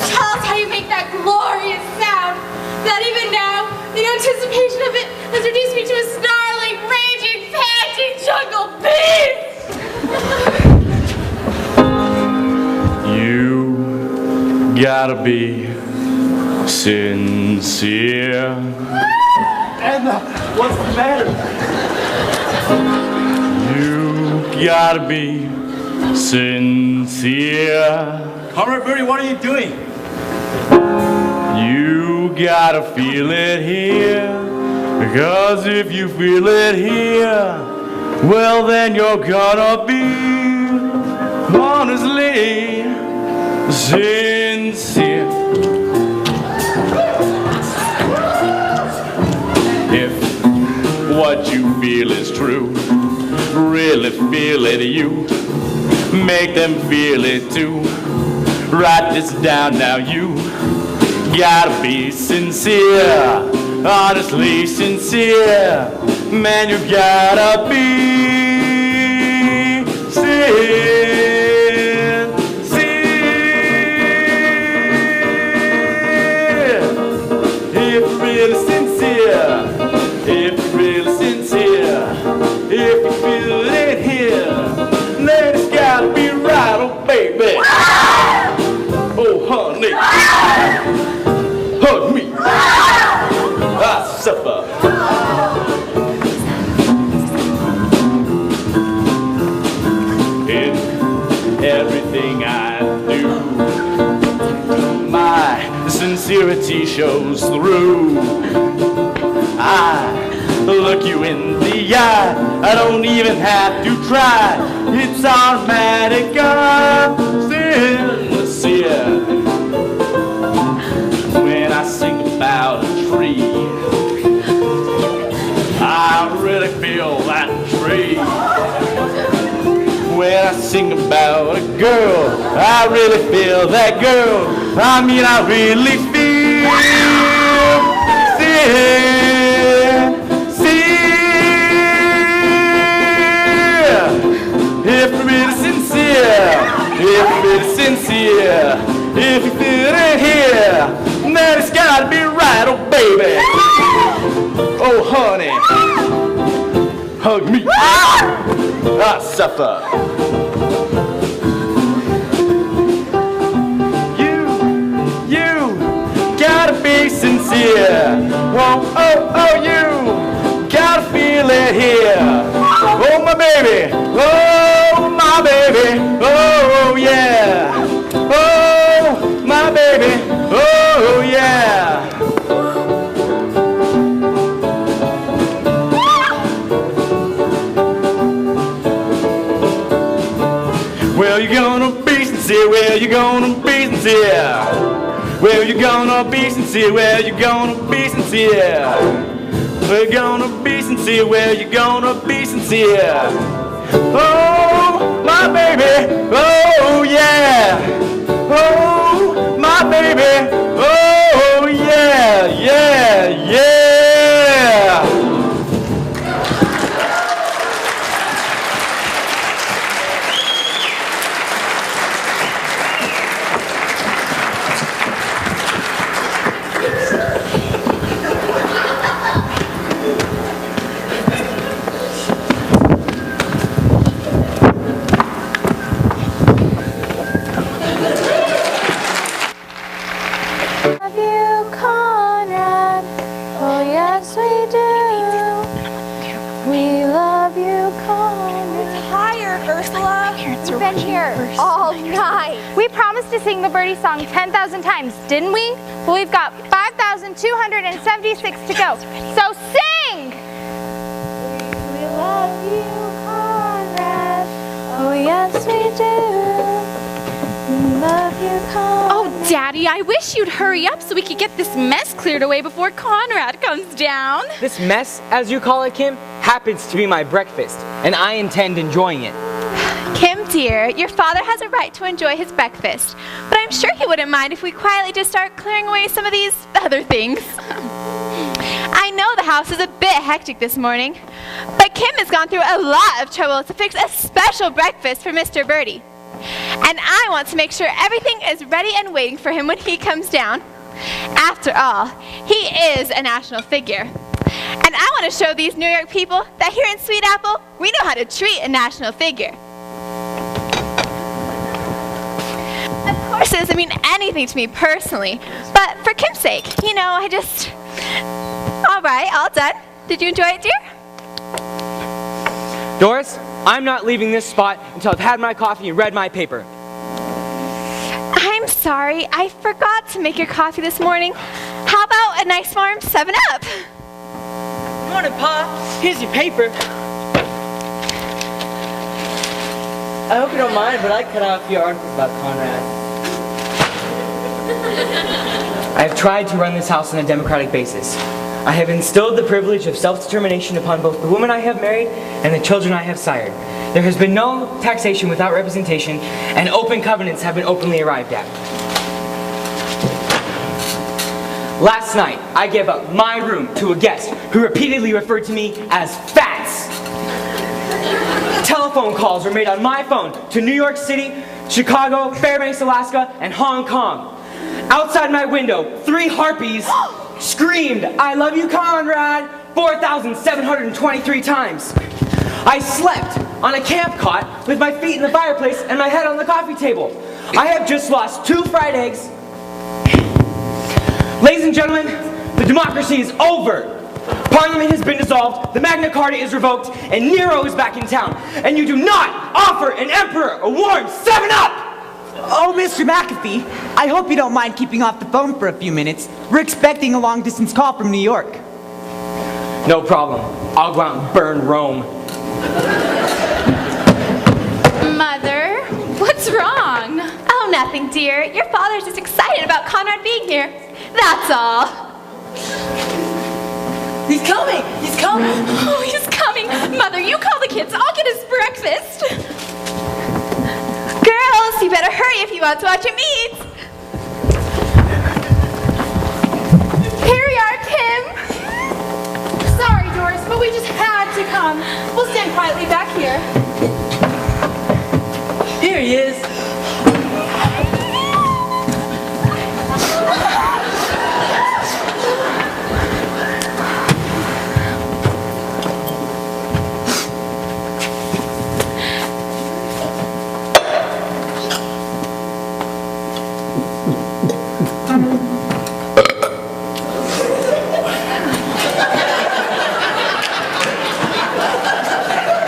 [SPEAKER 3] Tell us how you make that glorious sound. That even now, the anticipation of it has reduced me to a snarling, raging, panting jungle beast.
[SPEAKER 11] You gotta be sincere.
[SPEAKER 10] Anna, what's the matter?
[SPEAKER 11] You gotta be sincere.
[SPEAKER 10] Bye Birdie, what are you doing?
[SPEAKER 11] You gotta feel it here, because if you feel it here, well then you're gonna be honestly sincere. If what you feel is true, really feel it you, make them feel it too. Write this down now, you gotta be sincere, honestly sincere. Man, you gotta be sincere. If you're really sincere, if you're really sincere, if you feel it here, then it's gotta be right, oh baby. Oh honey, hug me, I suffer. In everything I do, my sincerity shows through. I look you in the eye, I don't even have to try. It's automatic, I'm sincere. When I sing about a tree, I really feel that tree. When I sing about a girl, I really feel that girl. I mean, I really feel if you're really sincere, if you're really sincere, if you feel it here, then it's gotta be right, oh baby, oh honey, hug me. I suffer. You gotta be sincere. Whoa, oh, you gotta feel it here. Oh, my baby, oh, my baby, oh, yeah. Oh, my baby, oh, yeah. Well, you're gonna be sincere, well, you're gonna be sincere. Well, you're gonna be sincere, well, you're gonna be sincere. Well, you're gonna be sincere, well, you're gonna be sincere. Oh, my baby, oh, yeah. Oh, my baby, oh, yeah, yeah, yeah.
[SPEAKER 3] Love you, Conrad. Oh, yes, we do. We love you, Conrad.
[SPEAKER 7] Tired, Ursula.
[SPEAKER 3] We've been here all night. We promised to sing the Birdie song 10,000 times, didn't we? Well, we've got 5,276 to go. So sing! We love you, Conrad. Oh, yes, we do. We love you, Conrad.
[SPEAKER 7] Oh, Daddy, I wish you'd hurry up so we could get this mess cleared away before Conrad comes down.
[SPEAKER 8] This mess, as you call it, Kim, happens to be my breakfast, and I intend enjoying it.
[SPEAKER 2] Kim, dear, your father has a right to enjoy his breakfast, but I'm sure he wouldn't mind if we quietly just start clearing away some of these other things. I know the house is a bit hectic this morning, but Kim has gone through a lot of trouble to fix a special breakfast for Mr. Birdie. And I want to make sure everything is ready and waiting for him when he comes down. After all, he is a national figure. And I want to show these New York people that here in Sweet Apple, we know how to treat a national figure. Of course, it doesn't mean anything to me personally, but for Kim's sake, you know, I just... All right, all done. Did you enjoy it, dear?
[SPEAKER 8] Doris, I'm not leaving this spot until I've had my coffee and read my paper.
[SPEAKER 2] I'm sorry, I forgot to make your coffee this morning. How about a nice warm 7-Up?
[SPEAKER 8] Morning, Pa. Here's your paper. I hope you don't mind, but I cut off your articles about Conrad. I have tried to run this house on a democratic basis. I have instilled the privilege of self-determination upon both the woman I have married and the children I have sired. There has been no taxation without representation, and open covenants have been openly arrived at. Last night, I gave up my room to a guest who repeatedly referred to me as Fats. Telephone calls were made on my phone to New York City, Chicago, Fairbanks, Alaska, and Hong Kong. Outside my window, 3 harpies screamed, "I love you, Conrad," 4,723 times. I slept on a camp cot with my feet in the fireplace and my head on the coffee table. I have just lost 2 fried eggs. Ladies and gentlemen, the democracy is over. Parliament has been dissolved, the Magna Carta is revoked, and Nero is back in town. And you do not offer an emperor a warm 7-Up!
[SPEAKER 1] Oh, Mr. McAfee, I hope you don't mind keeping off the phone for a few minutes. We're expecting a long-distance call from New York.
[SPEAKER 8] No problem. I'll go out and burn Rome.
[SPEAKER 7] Mother, what's wrong?
[SPEAKER 2] Oh, nothing, dear. Your father's just excited about Conrad being here. That's all.
[SPEAKER 8] He's coming! He's coming!
[SPEAKER 7] Oh, he's coming. Mother, you call the kids. I'll get his breakfast.
[SPEAKER 2] Girls, you better hurry if you want to watch him eat.
[SPEAKER 3] Here we are, Kim. Sorry, Doris, but we just had to come. We'll stand quietly back here.
[SPEAKER 8] Here he is.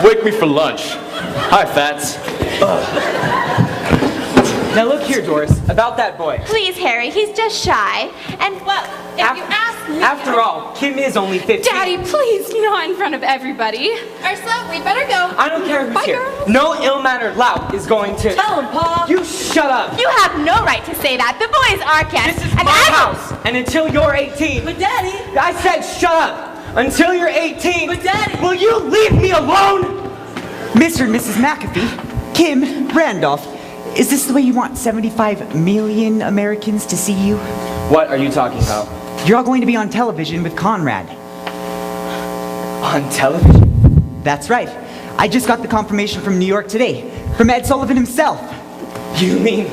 [SPEAKER 9] Wake me for lunch. Hi, Fats.
[SPEAKER 8] Now look here, Doris, about that boy.
[SPEAKER 3] Please, Harry, he's just shy. And, well, if you ask me...
[SPEAKER 8] After all, Kim is only 15.
[SPEAKER 7] Daddy, please, not in front of everybody.
[SPEAKER 3] Ursula, we better go.
[SPEAKER 8] I don't care who's
[SPEAKER 7] Bye,
[SPEAKER 8] here.
[SPEAKER 7] girls.
[SPEAKER 8] No ill-mannered lout is going to...
[SPEAKER 2] Tell him, Pa.
[SPEAKER 8] You shut up.
[SPEAKER 3] You have no right to say that. The boy is our guest.
[SPEAKER 8] This is my house, and until you're 18...
[SPEAKER 2] But Daddy.
[SPEAKER 8] I said shut up. Until you're 18...
[SPEAKER 2] But Daddy.
[SPEAKER 8] Will you leave me alone?
[SPEAKER 1] Mr. and Mrs. McAfee, Kim, Randolph, is this the way you want 75 million Americans to see you?
[SPEAKER 8] What are you talking about?
[SPEAKER 1] You're all going to be on television with Conrad.
[SPEAKER 8] On television?
[SPEAKER 1] That's right. I just got the confirmation from New York today, from Ed Sullivan himself.
[SPEAKER 8] You mean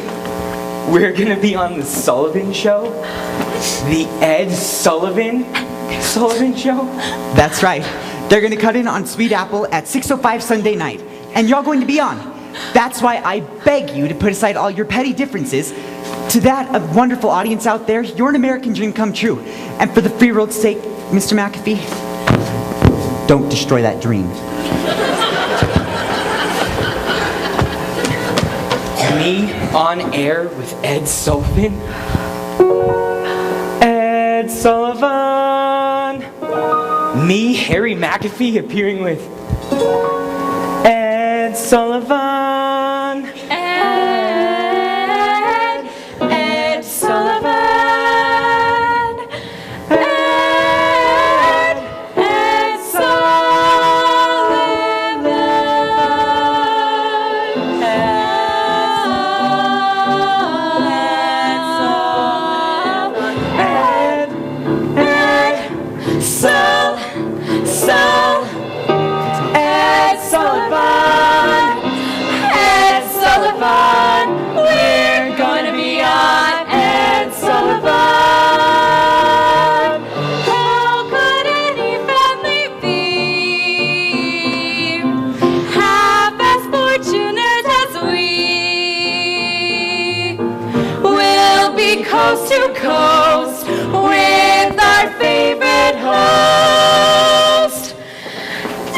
[SPEAKER 8] we're gonna be on the Sullivan Show? The Ed Sullivan Show?
[SPEAKER 1] That's right. They're going to cut in on Sweet Apple at 6:05 Sunday night, and you're all going to be on. That's why I beg you to put aside all your petty differences. To that wonderful audience out there, you're an American dream come true. And for the free world's sake, Mr. McAfee, don't destroy that dream.
[SPEAKER 8] Me on air with Ed Sullivan? Ed Sullivan! Me, Harry McAfee, appearing with Ed Sullivan!
[SPEAKER 3] Ed Sullivan. Ed Sullivan. Ed Sullivan. Ed Sullivan. We're gonna be on Ed Sullivan. How could any family be half as fortunate as we? We'll be coast to coast with our favorite host,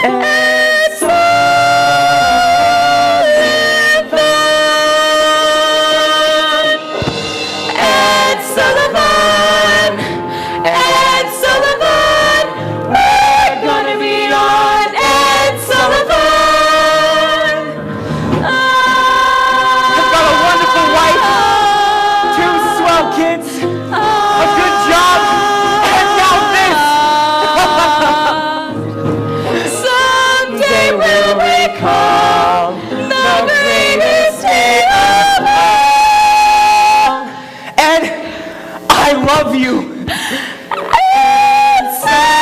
[SPEAKER 3] Ed Sullivan. Ed Sullivan. Ed Sullivan. We're gonna be on Ed Sullivan.
[SPEAKER 8] I've got a wonderful wife, 2 swell kids, a good job, and now this!
[SPEAKER 3] Someday we'll recall the greatest day of all.
[SPEAKER 8] Ed, I love you!
[SPEAKER 3] Ed Sullivan.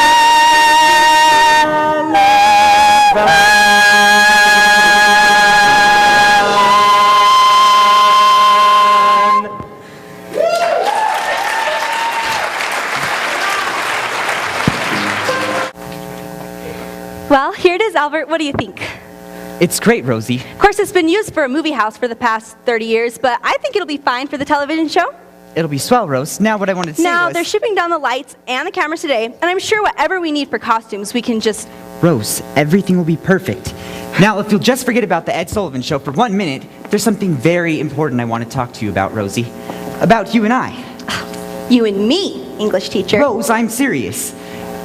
[SPEAKER 2] Well, here it is, Albert. What do you think?
[SPEAKER 1] It's great, Rosie.
[SPEAKER 2] Of course, it's been used for a movie house for the past 30 years, but I think it'll be fine for the television show.
[SPEAKER 1] It'll be swell, Rose. Now what I wanted to say
[SPEAKER 2] Now,
[SPEAKER 1] was...
[SPEAKER 2] they're shipping down the lights and the cameras today, and I'm sure whatever we need for costumes, we can just...
[SPEAKER 1] Rose, everything will be perfect. Now, if you'll just forget about the Ed Sullivan Show for 1 minute, there's something very important I want to talk to you about, Rosie. About you and I.
[SPEAKER 2] You and me, English teacher.
[SPEAKER 1] Rose, I'm serious.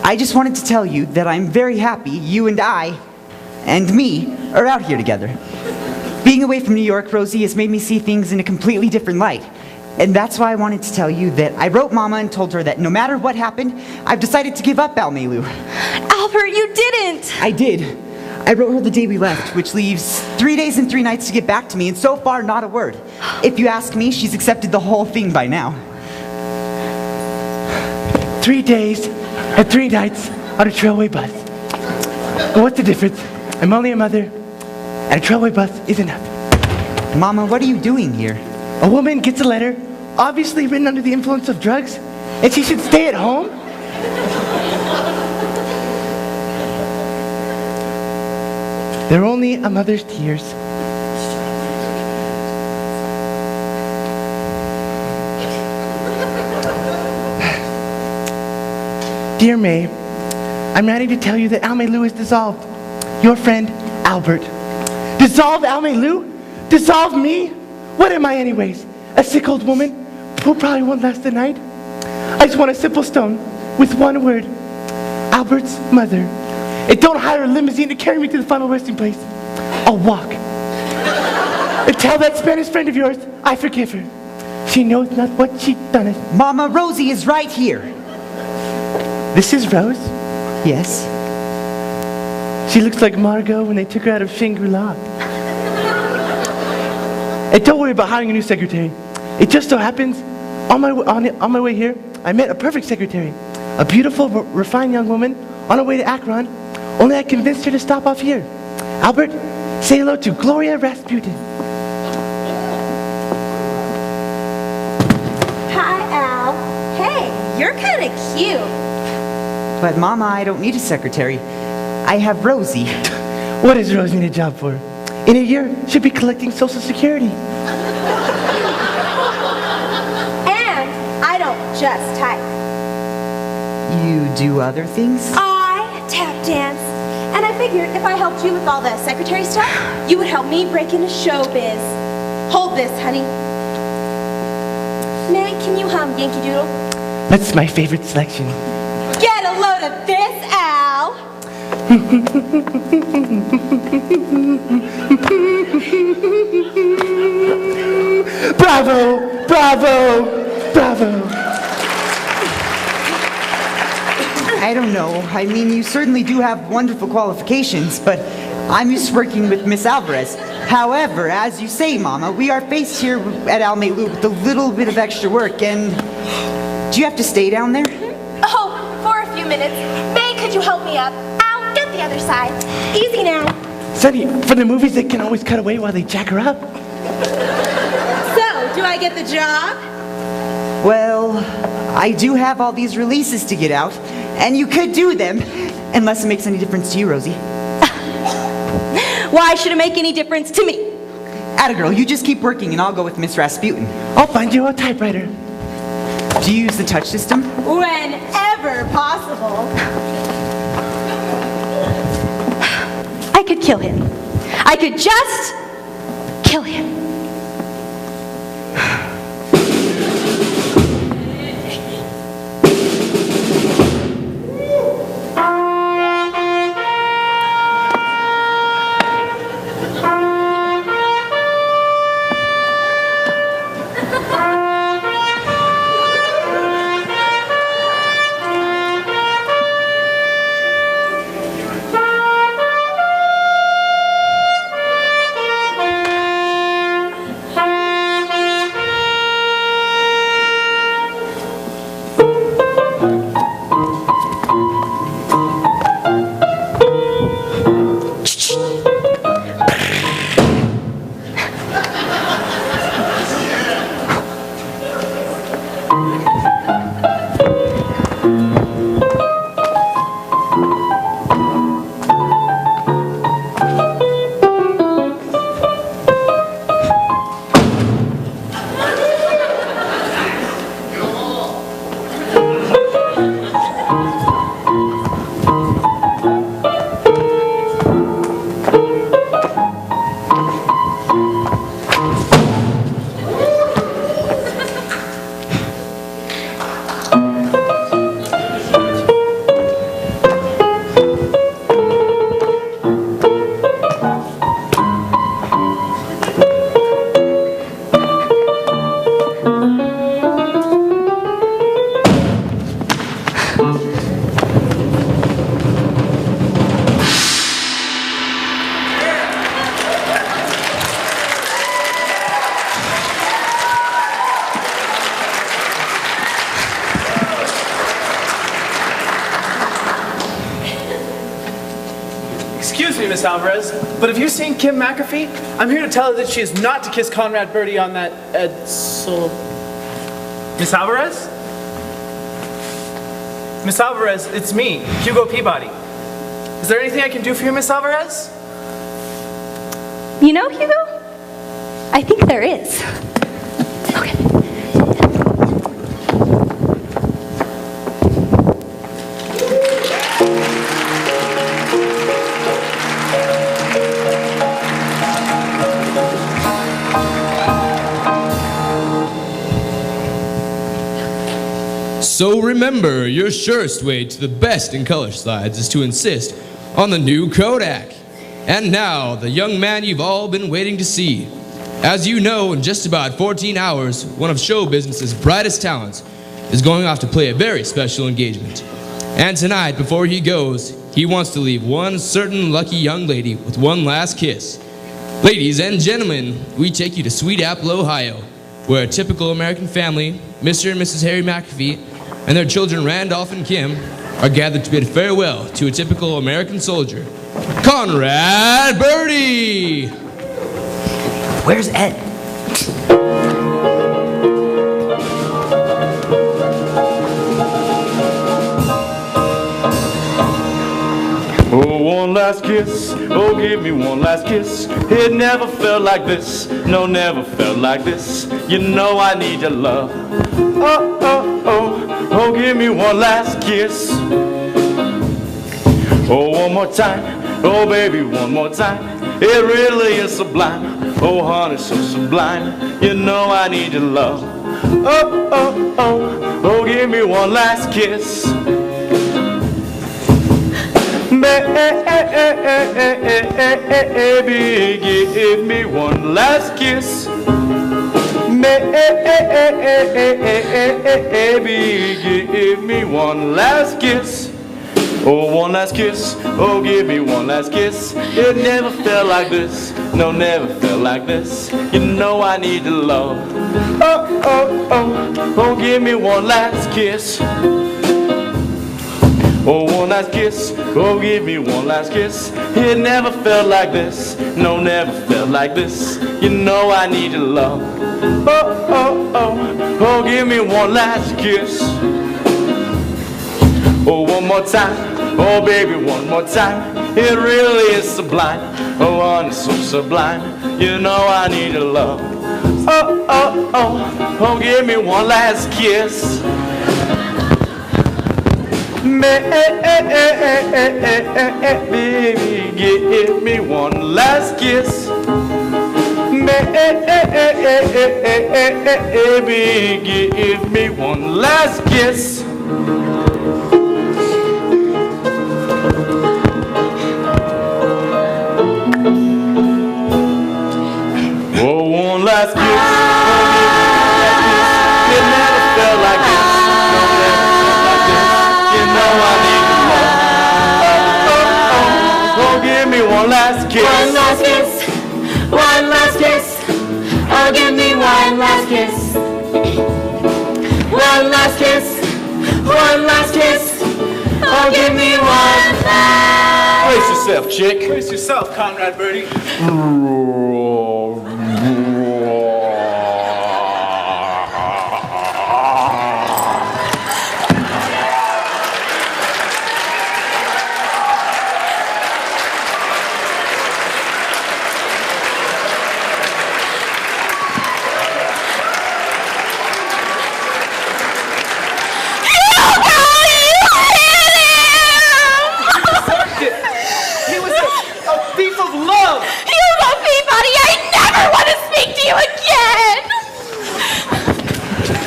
[SPEAKER 1] I just wanted to tell you that I'm very happy you and I, and me, are out here together. Being away from New York, Rosie, has made me see things in a completely different light. And that's why I wanted to tell you that I wrote Mama and told her that no matter what happened, I've decided to give up Almelu.
[SPEAKER 2] Albert, you didn't!
[SPEAKER 1] I did. I wrote her the day we left, which leaves 3 days and 3 nights to get back to me, and so far, not a word. If you ask me, she's accepted the whole thing by now.
[SPEAKER 5] 3 days and 3 nights on a trailway bus. But what's the difference? I'm only a mother, and a trailway bus is enough.
[SPEAKER 1] Mama, what are you doing here?
[SPEAKER 5] A woman gets a letter, obviously written under the influence of drugs, and she should stay at home? They're only a mother's tears. Dear May, I'm writing to tell you that Almelu is dissolved. your friend, Albert. Dissolve Alme Lou? Dissolve me? What am I anyways? A sick old woman who probably won't last the night? I just want a simple stone with one word. Albert's mother. And don't hire a limousine to carry me to the final resting place. I'll walk. And tell that Spanish friend of yours I forgive her. She knows not what she done it.
[SPEAKER 1] Mama, Rosie is right here.
[SPEAKER 5] This is Rose?
[SPEAKER 1] Yes?
[SPEAKER 5] She looks like Margot when they took her out of Shangri-La. And don't worry about hiring a new secretary. It just so happens, on my way here, I met a perfect secretary. A beautiful, refined young woman on her way to Akron. Only I convinced her to stop off here. Albert, say hello to Gloria Rasputin.
[SPEAKER 2] Hi, Al. Hey, you're kind of cute.
[SPEAKER 1] But Mama, I don't need a secretary. I have Rosie.
[SPEAKER 5] What does Rose need a job for? In a year, she'll be collecting Social Security.
[SPEAKER 2] And I don't just type.
[SPEAKER 1] You do other things?
[SPEAKER 2] I tap dance. And I figured if I helped you with all the secretary stuff, you would help me break into showbiz. Hold this, honey. Meg, can you hum Yankee Doodle?
[SPEAKER 5] That's my favorite selection.
[SPEAKER 2] Get a load of this, Al.
[SPEAKER 5] Bravo! Bravo! Bravo!
[SPEAKER 1] I don't know. I mean, you certainly do have wonderful qualifications, but I'm used to working with Miss Alvarez. However, as you say, Mama, we are faced here at Alme Lou with a little bit of extra work, and do you have to stay down there?
[SPEAKER 2] Oh, for a few minutes. May, could you help me up? Al, get the other side. Easy now.
[SPEAKER 5] Sonny, for the movies, they can always cut away while they jack her up.
[SPEAKER 2] So, do I get the job?
[SPEAKER 1] Well, I do have all these releases to get out, and you could do them, unless it makes any difference to you, Rosie.
[SPEAKER 2] Why should it make any difference to me?
[SPEAKER 1] Atta girl, you just keep working and I'll go with Miss Rasputin.
[SPEAKER 5] I'll find you a typewriter.
[SPEAKER 1] Do you use the touch system?
[SPEAKER 2] Whenever possible. I could kill him. I could just kill him.
[SPEAKER 10] Excuse me, Miss Alvarez, but have you seen Kim McAfee? I'm here to tell her that she is not to kiss Conrad Birdie on that Miss Alvarez? Miss Alvarez, it's me, Hugo Peabody. Is there anything I can do for you, Miss Alvarez?
[SPEAKER 2] You know, Hugo, I think there is. Okay.
[SPEAKER 12] So remember, your surest way to the best in color slides is to insist on the new Kodak. And now, the young man you've all been waiting to see. As you know, in just about 14 hours, one of show business's brightest talents is going off to play a very special engagement. And tonight, before he goes, he wants to leave one certain lucky young lady with one last kiss. Ladies and gentlemen, we take you to Sweet Apple, Ohio, where a typical American family, Mr. and Mrs. Harry McAfee, and their children Randolph and Kim, are gathered to bid farewell to a typical American soldier, Conrad Birdie!
[SPEAKER 1] Where's Ed?
[SPEAKER 11] Oh, one last kiss, oh, give me one last kiss. It never felt like this, no, never felt like this. You know I need your love. Oh, oh, oh, oh, give me one last kiss. Oh, one more time, oh, baby, one more time. It really is sublime, oh, honey, so sublime. You know I need your love. Oh, oh, oh, oh, give me one last kiss. Baby, give me one last kiss. Baby, give me one last kiss. Oh, one last kiss. Oh, give me one last kiss. It never felt like this. No, never felt like this. You know I need your love. Oh, oh, oh. Oh, give me one last kiss. Oh, one last kiss, oh, give me one last kiss. It never felt like this, no, never felt like this. You know I need your love. Oh, oh, oh, oh, give me one last kiss. Oh, one more time, oh, baby, one more time. It really is sublime, oh, honey, so sublime. You know I need your love. Oh, oh, oh, oh, give me one last kiss. Baby, give me one last kiss. Baby, give me one last kiss. Oh, one last kiss. It never felt like this. One last kiss.
[SPEAKER 3] One last kiss. One last kiss. Oh, give me one last kiss. One last kiss. One last kiss. Oh, give me one last.
[SPEAKER 10] Brace yourself, chick. Brace yourself, Conrad Birdie.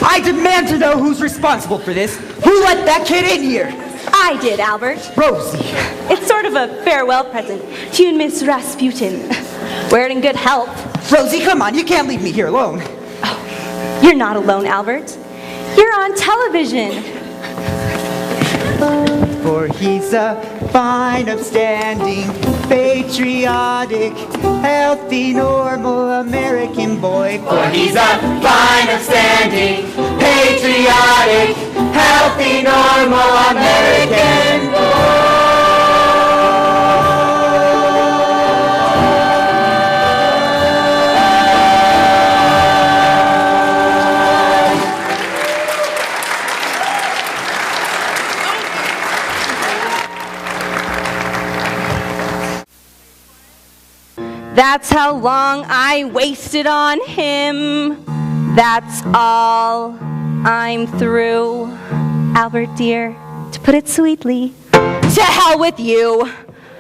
[SPEAKER 1] I demand to know who's responsible for this. Who let that kid in here?
[SPEAKER 2] I did, Albert.
[SPEAKER 1] Rosie.
[SPEAKER 2] It's sort of a farewell present to you and Miss Rasputin. Wear it in good health.
[SPEAKER 1] Rosie, come on, you can't leave me here alone.
[SPEAKER 2] Oh, you're not alone, Albert. You're on television.
[SPEAKER 1] For he's a fine, upstanding, patriotic, healthy, normal American boy.
[SPEAKER 3] For he's a fine, upstanding, patriotic, healthy, normal American boy.
[SPEAKER 2] That's how long I wasted on him. That's all. I'm through. Albert dear, to put it sweetly, to hell with you.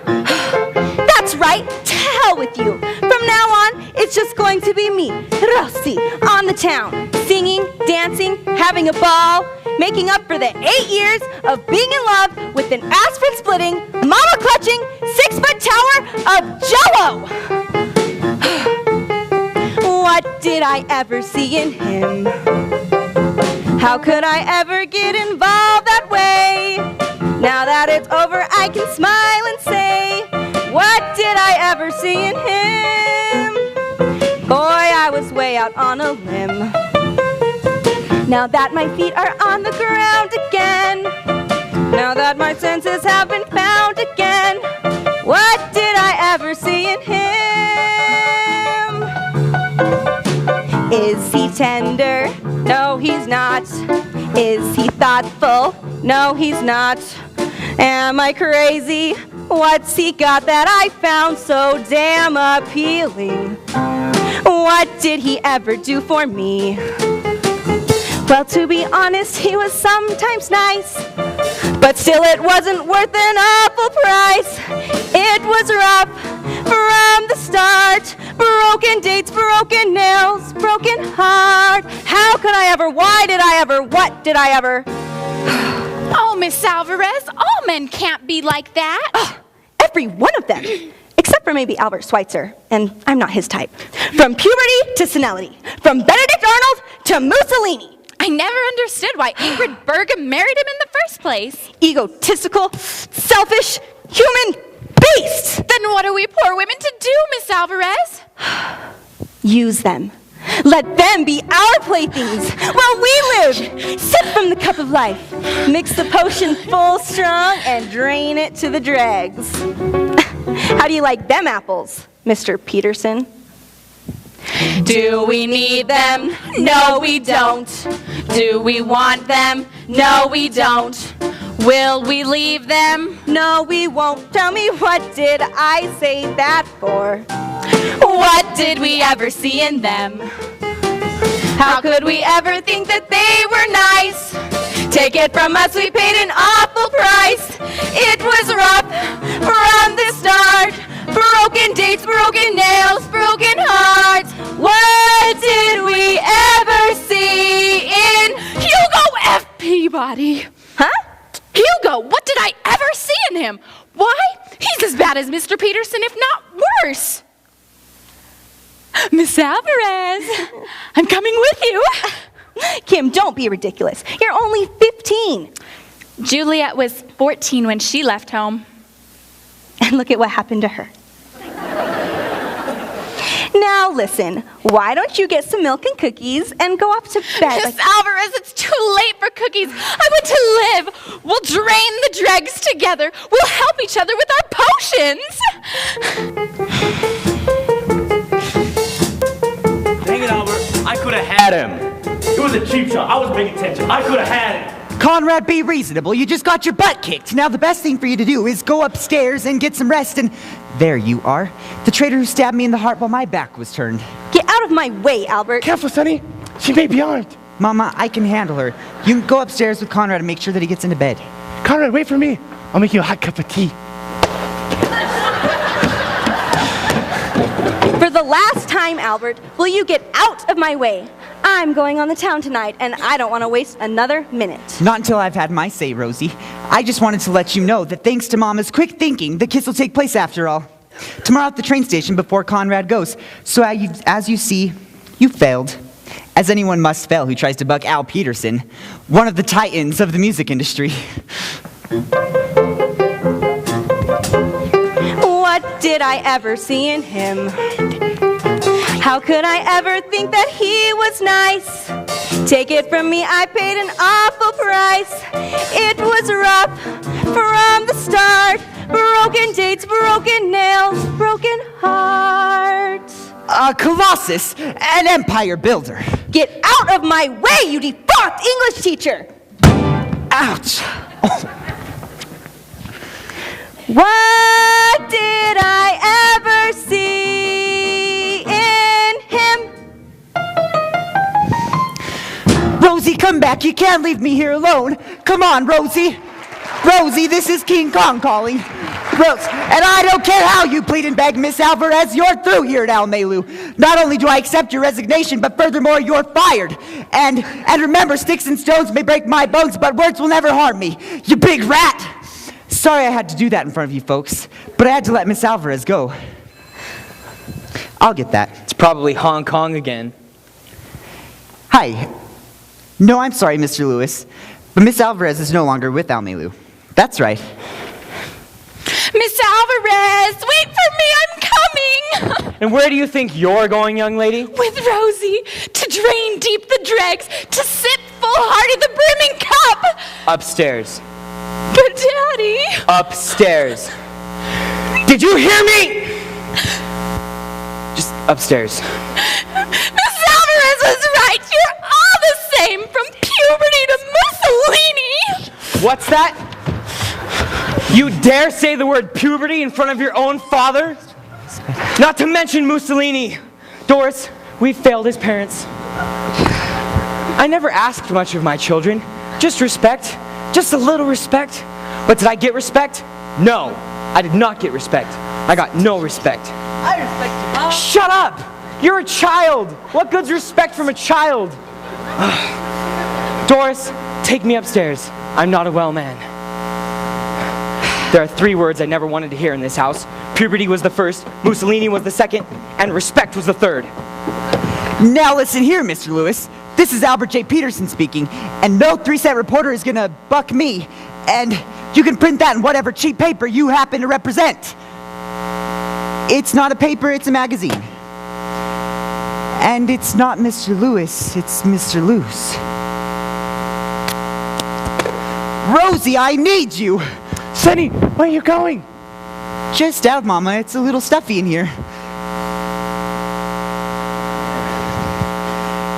[SPEAKER 2] That's right, to hell with you. From now on, it's just going to be me, Rosie, on the town, singing, dancing, having a ball, making up for the 8 years of being in love with an aspirin-splitting, mama-clutching, 6-foot tower of Jell-O. What did I ever see in him? How could I ever get involved that way? Now that it's over, I can smile and say, what did I ever see in him? Boy, I was way out on a limb. Now that my feet are on the ground again, now that my senses have been found again, what did I ever see in him? Is he tender? No, he's not. Is he thoughtful? No, he's not. Am I crazy? What's he got that I found so damn appealing? What did he ever do for me? Well, to be honest, he was sometimes nice, but still it wasn't worth an awful price. It was rough from the start. Broken dates, broken nails, broken heart. How could I ever, why did I ever, what did I ever?
[SPEAKER 7] Oh, Miss Alvarez, all men can't be like that.
[SPEAKER 2] Oh, every one of them. Except for maybe Albert Schweitzer, and I'm not his type. From puberty to senility. From Benedict Arnold to Mussolini.
[SPEAKER 7] I never understood why Ingrid Bergam married him in the first place.
[SPEAKER 2] Egotistical, selfish, human beast!
[SPEAKER 7] Then what are we poor women to do, Miss Alvarez?
[SPEAKER 2] Use them. Let them be our playthings while we live. Sip from the cup of life. Mix the potion full strong and drain it to the dregs. How do you like them apples, Mr. Peterson?
[SPEAKER 7] Do we need them? No, we don't. Do we want them? No, we don't. Will we leave them?
[SPEAKER 2] No, we won't. Tell me, what did I say that for?
[SPEAKER 7] What did we ever see in them? How could we ever think that they were nice? Take it from us, we paid an awful price. It was rough from the start. Broken dates, broken nails, broken hearts. What did we ever see in Hugo F. Peabody?
[SPEAKER 2] Huh?
[SPEAKER 7] Hugo, what did I ever see in him? Why? He's as bad as Mr. Peterson, if not worse. Miss Alvarez, I'm coming with you.
[SPEAKER 2] Kim, don't be ridiculous. You're only 15.
[SPEAKER 7] Juliet was 14 when she left home.
[SPEAKER 2] And look at what happened to her. Now listen, why don't you get some milk and cookies and go off to bed?
[SPEAKER 7] Miss Alvarez, it's too late for cookies. I want to live. We'll drain the dregs together. We'll help each other with our potions.
[SPEAKER 8] Dang it, Albert. I could have had him. It was a cheap shot. I was paying attention. I could have had him.
[SPEAKER 1] Conrad, be reasonable. You just got your butt kicked. Now the best thing for you to do is go upstairs and get some rest, and there you are. The traitor who stabbed me in the heart while my back was turned.
[SPEAKER 2] Get out of my way, Albert.
[SPEAKER 5] Careful, Sonny. She may be armed.
[SPEAKER 1] Mama, I can handle her. You can go upstairs with Conrad and make sure that he gets into bed.
[SPEAKER 5] Conrad, wait for me. I'll make you a hot cup of tea.
[SPEAKER 2] For the last time, Albert, will you get out of my way? I'm going on the town tonight, and I don't want to waste another minute.
[SPEAKER 1] Not until I've had my say, Rosie. I just wanted to let you know that thanks to Mama's quick thinking, the kiss will take place after all. Tomorrow at the train station before Conrad goes. So as you see, you failed. As anyone must fail who tries to buck Al Peterson, one of the titans of the music industry.
[SPEAKER 2] What did I ever see in him? How could I ever think that he was nice? Take it from me, I paid an awful price. It was rough from the start. Broken dates, broken nails, broken heart.
[SPEAKER 1] A colossus, an empire builder.
[SPEAKER 2] Get out of my way, you defunct English teacher!
[SPEAKER 1] Ouch! Oh.
[SPEAKER 2] What did I ever see in him?
[SPEAKER 1] Rosie, come back. You can't leave me here alone. Come on, Rosie. Rosie, this is King Kong calling. Rose, and I don't care how you plead and beg, Miss Alvarez, you're through here at Almelu. Not only do I accept your resignation, but furthermore, you're fired. And remember, sticks and stones may break my bones, but words will never harm me. You big rat! Sorry I had to do that in front of you folks, but I had to let Miss Alvarez go. I'll get that.
[SPEAKER 8] It's probably Hong Kong again.
[SPEAKER 1] Hi. No, I'm sorry, Mr. Lewis, but Miss Alvarez is no longer with Almelu. That's right.
[SPEAKER 7] Miss Alvarez, wait for me, I'm coming!
[SPEAKER 8] And where do you think you're going, young lady?
[SPEAKER 7] With Rosie, to drain deep the dregs, to sip full-hearted the brimming cup!
[SPEAKER 8] Upstairs.
[SPEAKER 7] But Daddy...
[SPEAKER 8] Upstairs. Did you hear me? Just upstairs.
[SPEAKER 7] Miss Alvarez was right, you're all the same, from puberty to Mussolini!
[SPEAKER 8] What's that? You dare say the word puberty in front of your own father? Not to mention Mussolini. Doris, we failed as parents. I never asked much of my children. Just respect. Just a little respect. But did I get respect? No, I did not get respect. I got no respect.
[SPEAKER 4] I respect you, Mom.
[SPEAKER 8] Shut up! You're a child. What good's respect from a child? Doris, take me upstairs. I'm not a well man. There are 3 words I never wanted to hear in this house. Puberty was the first, Mussolini was the second, and respect was the third.
[SPEAKER 1] Now listen here, Mr. Lewis. This is Albert J. Peterson speaking, and no 3-cent reporter is gonna buck me. And you can print that in whatever cheap paper you happen to represent. It's not a paper, it's a magazine. And it's not Mr. Lewis, it's Mr. Luce. Rosie, I need you!
[SPEAKER 5] Sonny, where are you going?
[SPEAKER 1] Just out, Mama. It's a little stuffy in here.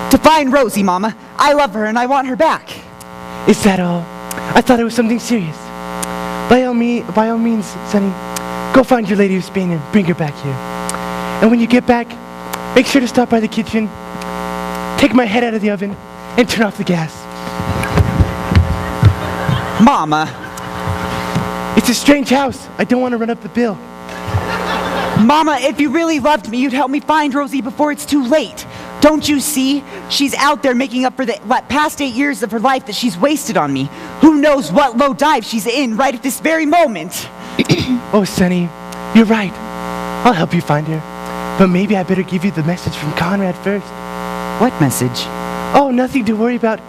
[SPEAKER 1] To find Rosie, Mama. I love her and I want her back.
[SPEAKER 5] Is that all? I thought it was something serious. By all means, Sonny, go find your lady of Spain and bring her back here. And when you get back, make sure to stop by the kitchen, take my head out of the oven, and turn off the gas.
[SPEAKER 1] Mama.
[SPEAKER 5] It's a strange house. I don't want to run up the bill.
[SPEAKER 1] Mama, if you really loved me, you'd help me find Rosie before it's too late. Don't you see? She's out there making up for the past 8 years of her life that she's wasted on me. Who knows what low dive she's in right at this very moment.
[SPEAKER 5] Oh, Sonny, you're right. I'll help you find her. But maybe I better give you the message from Conrad first.
[SPEAKER 1] What message?
[SPEAKER 5] Oh, nothing to worry about.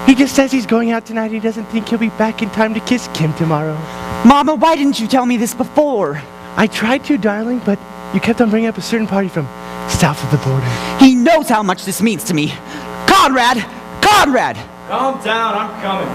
[SPEAKER 5] He just says he's going out tonight. He doesn't think he'll be back in time to kiss Kim tomorrow.
[SPEAKER 1] Mama, why didn't you tell me this before?
[SPEAKER 5] I tried to, darling, but you kept on bringing up a certain party from south of the border.
[SPEAKER 1] He knows how much this means to me. Conrad! Conrad!
[SPEAKER 11] Calm down, I'm coming.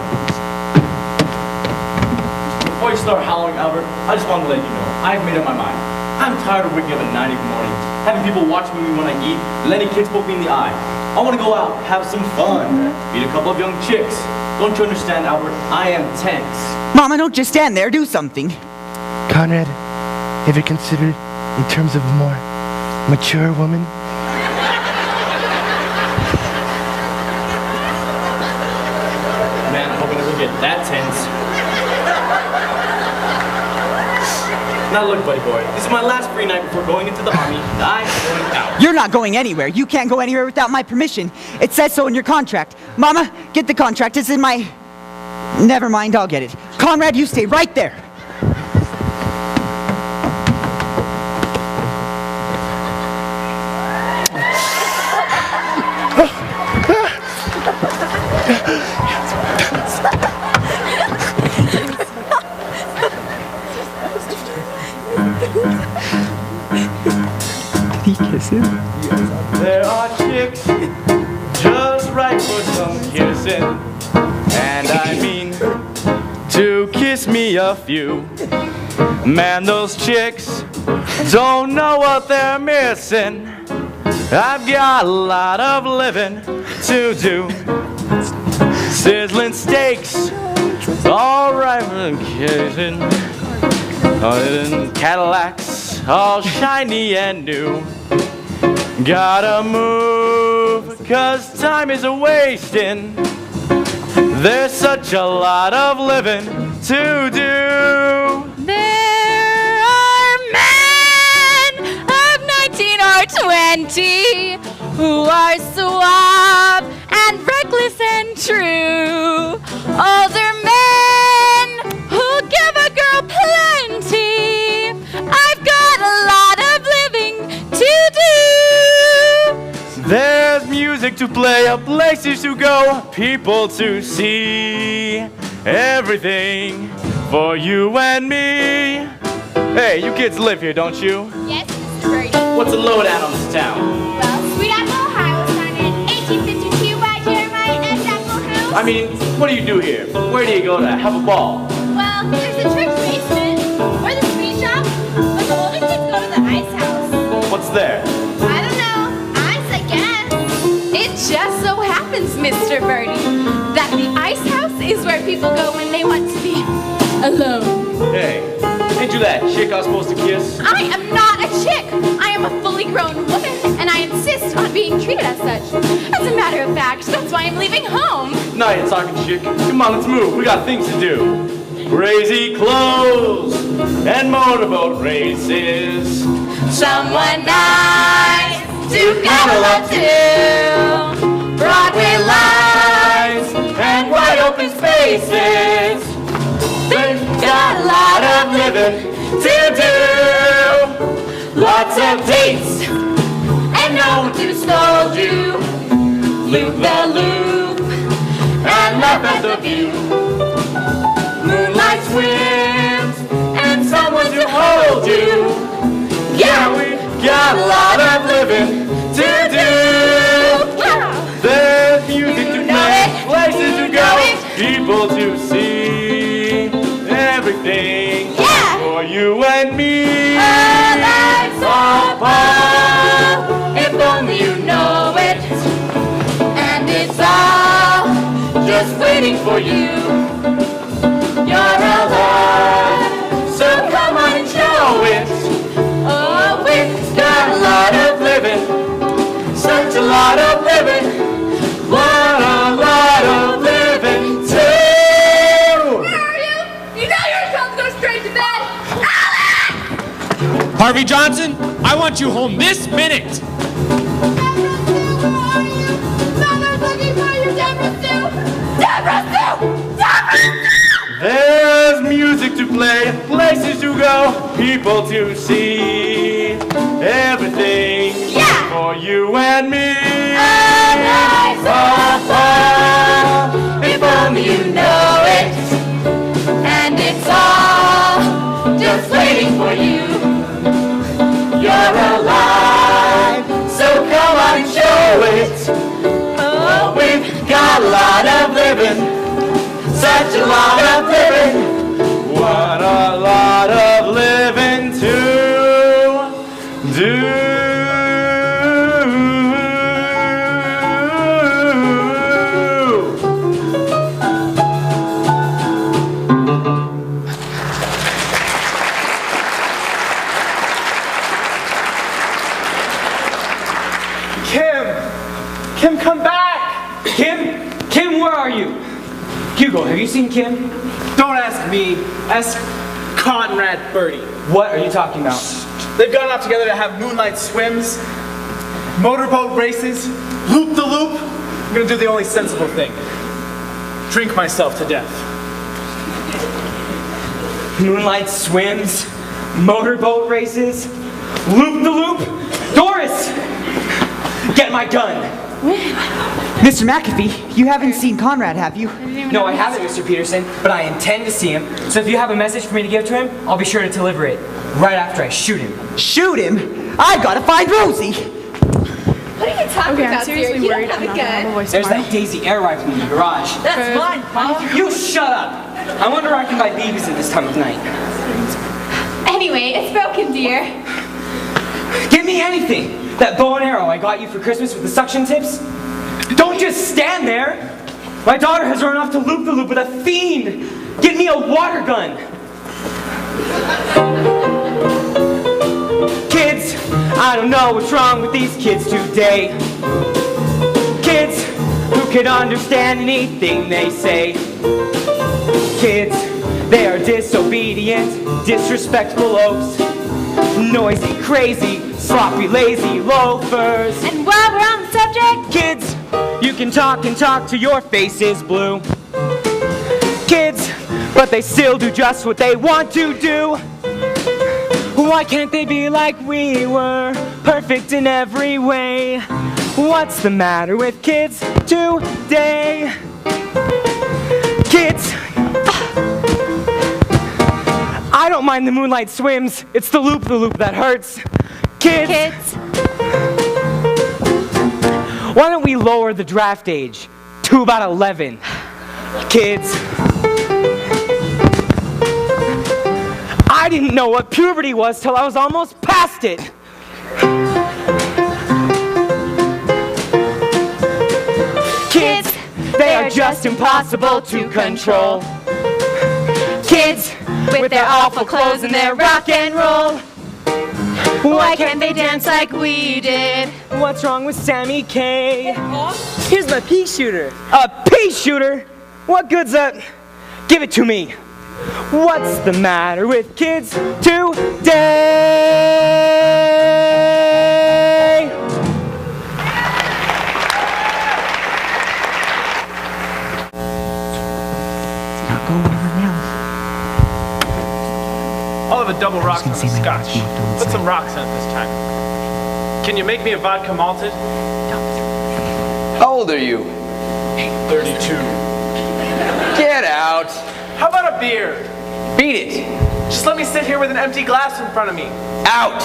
[SPEAKER 11] Before you start howling, Albert, I just wanted to let you know, I've made up my mind. I'm tired of waking up at 9 in the morning, having people watch me when I eat, and letting kids poke me in the eye. I want to go out, have some fun, meet a couple of young chicks. Don't you understand, Albert? I am tense.
[SPEAKER 1] Mama, don't just stand there. Do something.
[SPEAKER 5] Conrad, have you considered in terms of a more mature woman?
[SPEAKER 11] Man, I hope I never get that tense. Now look, buddy boy, this is my last free night before going into the army, and I'm going out.
[SPEAKER 1] You're not going anywhere. You can't go anywhere without my permission. It says so in your contract. Mama, get the contract. It's in my... Never mind, I'll get it. Conrad, you stay right there.
[SPEAKER 5] Did he kiss him?
[SPEAKER 11] There are chicks just right for some kissing, and I mean to kiss me a few. Man, those chicks don't know what they're missing. I've got a lot of living to do. Sizzling steaks, all right for kissing. In Cadillacs, all shiny and new. Gotta move, 'cause time is a-wasting. There's such a lot of living to do.
[SPEAKER 6] There plenty, who are suave and reckless and true. Older men who give a girl plenty. I've got a lot of living to do.
[SPEAKER 11] There's music to play, places to go, people to see. Everything for you and me. Hey, you kids live here, don't you?
[SPEAKER 3] Yes, Mr. Birdie.
[SPEAKER 10] What's the lowdown on this town?
[SPEAKER 3] Well, Sweet Apple, Ohio was founded in 1852 by Jeremiah S. Applehouse.
[SPEAKER 10] I mean, what do you do here? Where do you go to have a ball?
[SPEAKER 3] Well, there's a church basement, or the sweet shop, but the older kids go to the ice house.
[SPEAKER 10] What's there?
[SPEAKER 3] I don't know. Ice, I guess.
[SPEAKER 7] It just so happens, Mr. Birdie, that the ice house is where people go when they want to be alone.
[SPEAKER 10] Hey, ain't you that chick I was supposed to kiss?
[SPEAKER 7] I am not a chick. I am a fully grown woman, and I insist on being treated as such. As a matter of fact, that's why I'm leaving home.
[SPEAKER 10] Now you're talking chick. Come on, let's move. We got things to do. Crazy clothes and motorboat races.
[SPEAKER 7] Someone nice to cuddle up to. Broadway lights and wide open spaces. They've got a lot of living to do. Lots of dates and no one to scold you. Loop the loop and laugh at the view. Moonlight swims and someone to hold you. Yeah, we got a lot of living to do.
[SPEAKER 11] There's music to play, places to go, people to see. Everything for you and me.
[SPEAKER 7] Our lives are apart, if only you know it. And it's all just waiting for you. You're alive, so come on and show it. Oh, we've got a lot of living, such a lot of living. What a lot of living too.
[SPEAKER 9] Harvey Johnson, I want you home this minute.
[SPEAKER 11] There's music to play, places to go, people to see. Everything for you and me.
[SPEAKER 7] If only you know it. And it's all just waiting for you. You're alive, so come on and show it. Oh, we've got a lot of living, such a lot of living.
[SPEAKER 11] What a lot of living to do.
[SPEAKER 10] Kim, come back!
[SPEAKER 8] Kim, where are you? Hugo, have you seen Kim?
[SPEAKER 10] Don't ask me. Ask Conrad Birdie.
[SPEAKER 8] What are you talking about?
[SPEAKER 10] They've gone out together to have moonlight swims, motorboat races, loop-the-loop. I'm gonna do the only sensible thing. Drink myself to death.
[SPEAKER 8] Moonlight swims, motorboat races, loop-the-loop. Doris! Get my gun!
[SPEAKER 1] Mr. McAfee, you haven't seen Conrad, have you?
[SPEAKER 8] No, I haven't, Mr. Peterson, but I intend to see him. So if you have a message for me to give to him, I'll be sure to deliver it right after I shoot him.
[SPEAKER 1] Shoot him? I've got to find Rosie.
[SPEAKER 3] What are you talking about,
[SPEAKER 7] seriously
[SPEAKER 3] dear?
[SPEAKER 7] worried
[SPEAKER 3] You
[SPEAKER 7] I'm
[SPEAKER 3] don't
[SPEAKER 7] not
[SPEAKER 3] have a
[SPEAKER 7] gonna have a
[SPEAKER 3] gun.
[SPEAKER 7] voice
[SPEAKER 8] There's
[SPEAKER 7] tomorrow.
[SPEAKER 8] that Daisy air rifle in the garage.
[SPEAKER 3] That's mine.
[SPEAKER 8] You shut up! I wonder where I can buy BBs at this time of night.
[SPEAKER 3] Anyway, it's broken, dear.
[SPEAKER 8] Give me anything! That bow and arrow I got you for Christmas with the suction tips? Don't just stand there! My daughter has run off to loop-the-loop with a fiend! Get me a water gun! Kids, I don't know what's wrong with these kids today. Kids who can understand anything they say. Kids, they are disobedient, disrespectful oafs. Noisy noisy, crazy, sloppy, lazy loafers.
[SPEAKER 2] And while we're on the subject,
[SPEAKER 8] Kids, you can talk and talk till your face is blue. Kids, but they still do just what they want to do. Why can't they be like we were, perfect in every way? What's the matter with kids today? Kids, I don't mind the moonlight swims. It's the loop that hurts. Kids, why don't we lower the draft age to about 11? Kids, I didn't know what puberty was till I was almost past it. Kids, they are just impossible to control. Kids, with their awful clothes and their rock and roll. Why can't they dance like we did? What's wrong with Sammy K? Here's my pea shooter. A pea shooter? What good's that? Give it to me. What's the matter with kids today?
[SPEAKER 1] Not going anywhere now.
[SPEAKER 10] I'll have a double rocks and some scotch. Put some rocks in it this time. Can you make me a vodka malted?
[SPEAKER 12] How old are you?
[SPEAKER 10] 32.
[SPEAKER 12] Get out.
[SPEAKER 10] How about a beer?
[SPEAKER 12] Beat it.
[SPEAKER 10] Just let me sit here with an empty glass in front of me.
[SPEAKER 12] Out.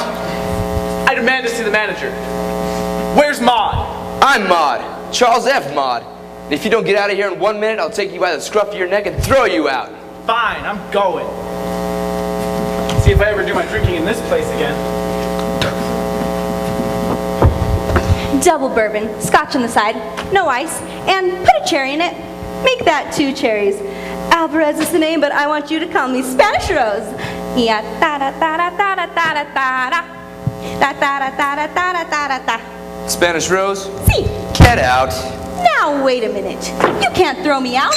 [SPEAKER 10] I demand to see the manager. Where's Maud?
[SPEAKER 12] I'm Maud. Charles F. Maud. And if you don't get out of here in 1 minute, I'll take you by the scruff of your neck and throw you out.
[SPEAKER 10] Fine, I'm going. See if I ever do my drinking in this place again.
[SPEAKER 2] double bourbon, scotch on the side, no ice, and put a cherry in it. Make that 2 cherries. Alvarez is the name, but I want you to call me Spanish Rose. Yeah, da da da da da da da da da da da da da da da da da.
[SPEAKER 12] Spanish Rose?
[SPEAKER 2] See.
[SPEAKER 12] Get out.
[SPEAKER 2] Now wait a minute. You can't throw me out.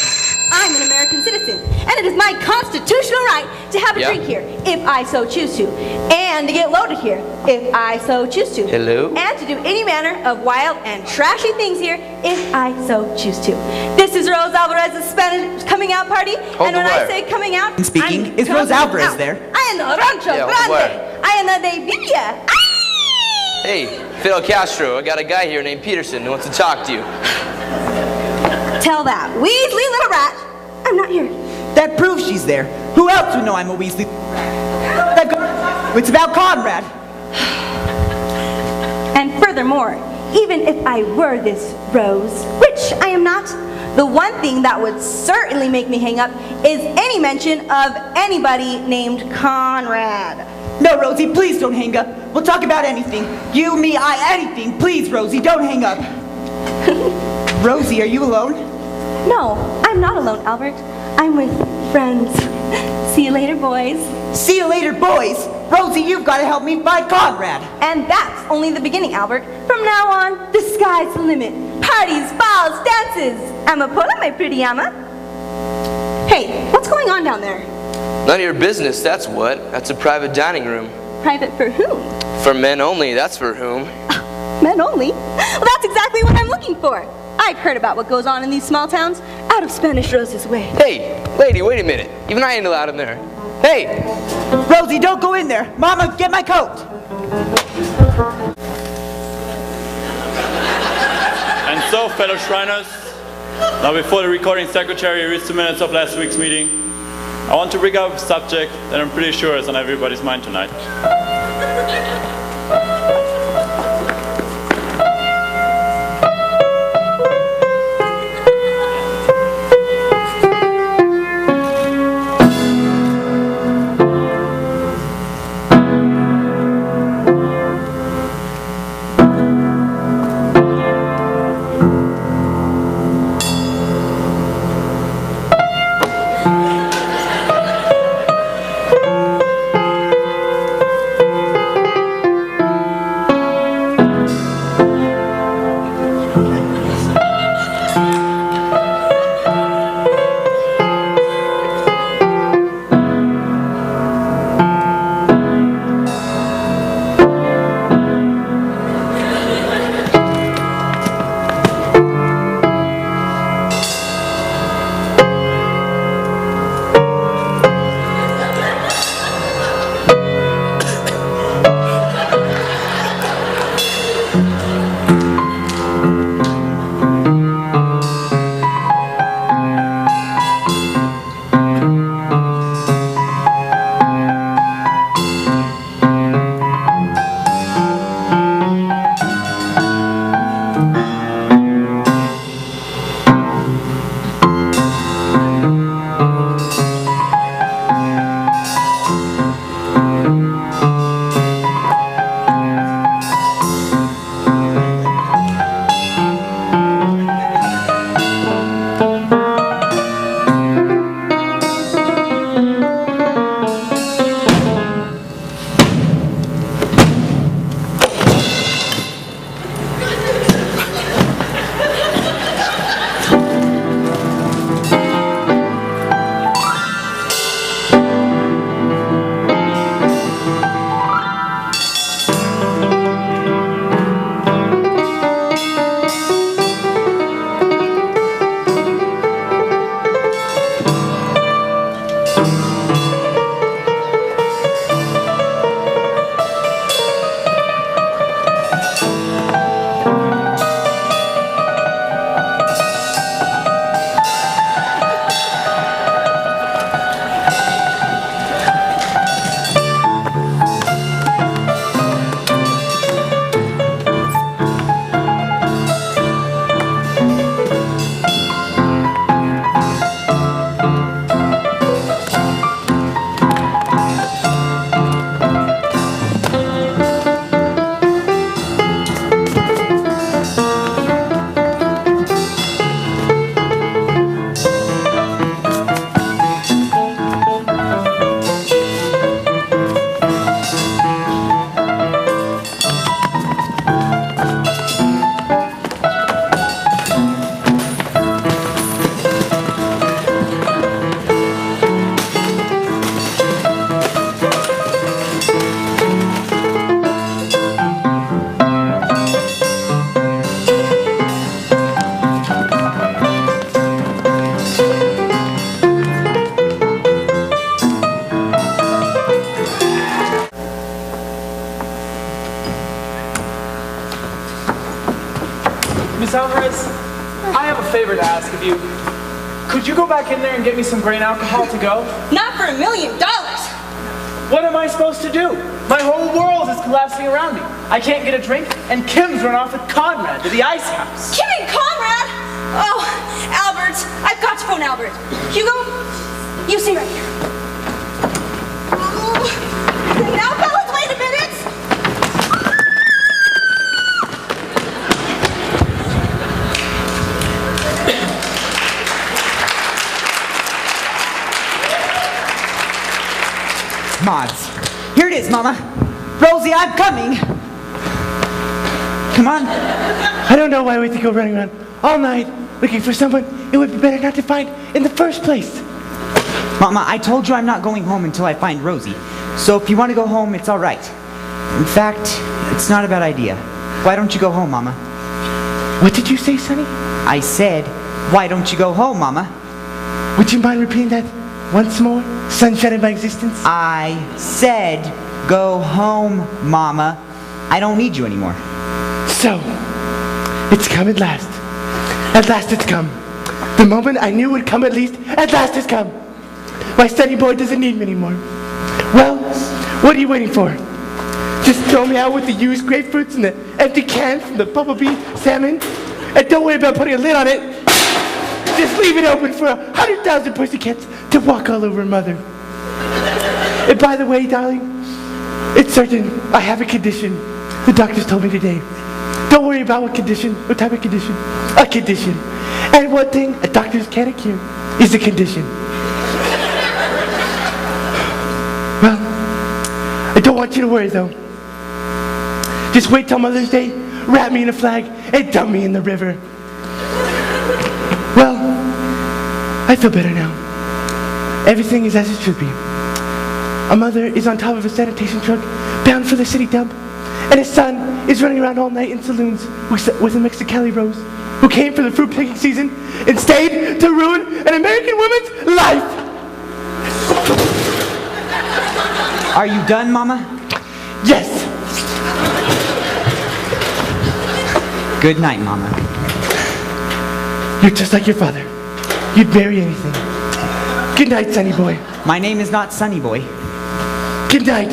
[SPEAKER 2] I'm an American citizen, and it is my constitutional right to have a drink here, if I so choose to, and to get loaded here, if I so choose to.
[SPEAKER 12] Hello?
[SPEAKER 2] And to do any manner of wild and trashy things here, if I so choose to. This is Rose Alvarez's Spanish coming out party, and when I say coming out,
[SPEAKER 1] speaking,
[SPEAKER 2] I'm
[SPEAKER 1] is Rose Alvarez
[SPEAKER 2] out.
[SPEAKER 1] there?
[SPEAKER 2] I am the Rancho Grande. I am the de Villa.
[SPEAKER 12] Hey, Fidel Castro, I got a guy here named Peterson who wants to talk to you.
[SPEAKER 2] Tell that Weasley little rat I'm not here.
[SPEAKER 1] That proves she's there. Who else would know I'm a Weasley? It's about Conrad.
[SPEAKER 2] And furthermore, even if I were this Rose, which I am not, the one thing that would certainly make me hang up is any mention of anybody named Conrad.
[SPEAKER 1] No, Rosie, please don't hang up. We'll talk about anything. You, me, I, anything. Please, Rosie, don't hang up. Rosie, are you alone?
[SPEAKER 2] No, I'm not alone, Albert. I'm with friends. See you later, boys.
[SPEAKER 1] See you later, boys. Rosie, you've got to help me find Conrad.
[SPEAKER 2] And that's only the beginning, Albert. From now on, the sky's the limit. Parties, balls, dances. Amapola, my pretty ama. Hey, what's going on down there?
[SPEAKER 12] None of your business, that's what. That's a private dining room.
[SPEAKER 2] Private for whom?
[SPEAKER 12] For men only, that's for whom.
[SPEAKER 2] Men only? Well, that's exactly what I'm looking for. I've heard about what goes on in these small towns, out of Spanish Rose's way.
[SPEAKER 12] Hey, lady, wait a minute. Even I ain't allowed in there. Hey!
[SPEAKER 1] Rosie, don't go in there. Mama, get my coat.
[SPEAKER 11] And so, fellow Shriners, now before the recording secretary reads the minutes of last week's meeting, I want to bring up a subject that I'm pretty sure is on everybody's mind tonight.
[SPEAKER 10] Miss Alvarez, I have a favor to ask of you. Could you go back in there and get me some grain alcohol to go?
[SPEAKER 2] Not for $1 million.
[SPEAKER 10] What am I supposed to do? My whole world is collapsing around me. I can't get a drink, and Kim's run off with Conrad to the ice house.
[SPEAKER 2] Kim and Conrad? Oh, Albert. I've got to phone Albert. Hugo, you stay right here. Now, fellas, wait a minute.
[SPEAKER 1] Mods. Here it is, Mama. Rosie, I'm coming. Come on.
[SPEAKER 5] I don't know why we have to go running around all night looking for someone it would be better not to find in the first place.
[SPEAKER 1] Mama, I told you I'm not going home until I find Rosie. So if you want to go home, it's all right. In fact, it's not a bad idea. Why don't you go home, Mama?
[SPEAKER 5] What did you say, Sonny?
[SPEAKER 1] I said, why don't you go home, Mama?
[SPEAKER 5] Would you mind repeating that once more? Sunshine in my existence?
[SPEAKER 1] I said, go home, Mama. I don't need you anymore.
[SPEAKER 5] So, it's come at last. At last it's come. The moment I knew would come at least, at last it's come. My Sonny boy doesn't need me anymore. Well, what are you waiting for? Just throw me out with the used grapefruits and the empty cans from the bumblebee salmon, and don't worry about putting a lid on it. Just leave it open for 100,000 pussycats to walk all over Mother. And by the way, darling, it's certain I have a condition. The doctors told me today. Don't worry about what type of condition. A condition. And one thing a doctors can't cure is a condition. Well, I don't want you to worry though. Just wait till Mother's Day, wrap me in a flag, and dump me in the river. Well, I feel better now. Everything is as it should be. A mother is on top of a sanitation truck bound for the city dump, and his son is running around all night in saloons with a Mexicali Rose, who came for the fruit picking season and stayed to ruin an American woman's life.
[SPEAKER 1] Are you done, Mama?
[SPEAKER 5] Yes.
[SPEAKER 1] Good night, Mama.
[SPEAKER 5] You're just like your father. You'd bury anything. Good night, Sonny boy.
[SPEAKER 1] My name is not Sonny Boy.
[SPEAKER 5] Good night,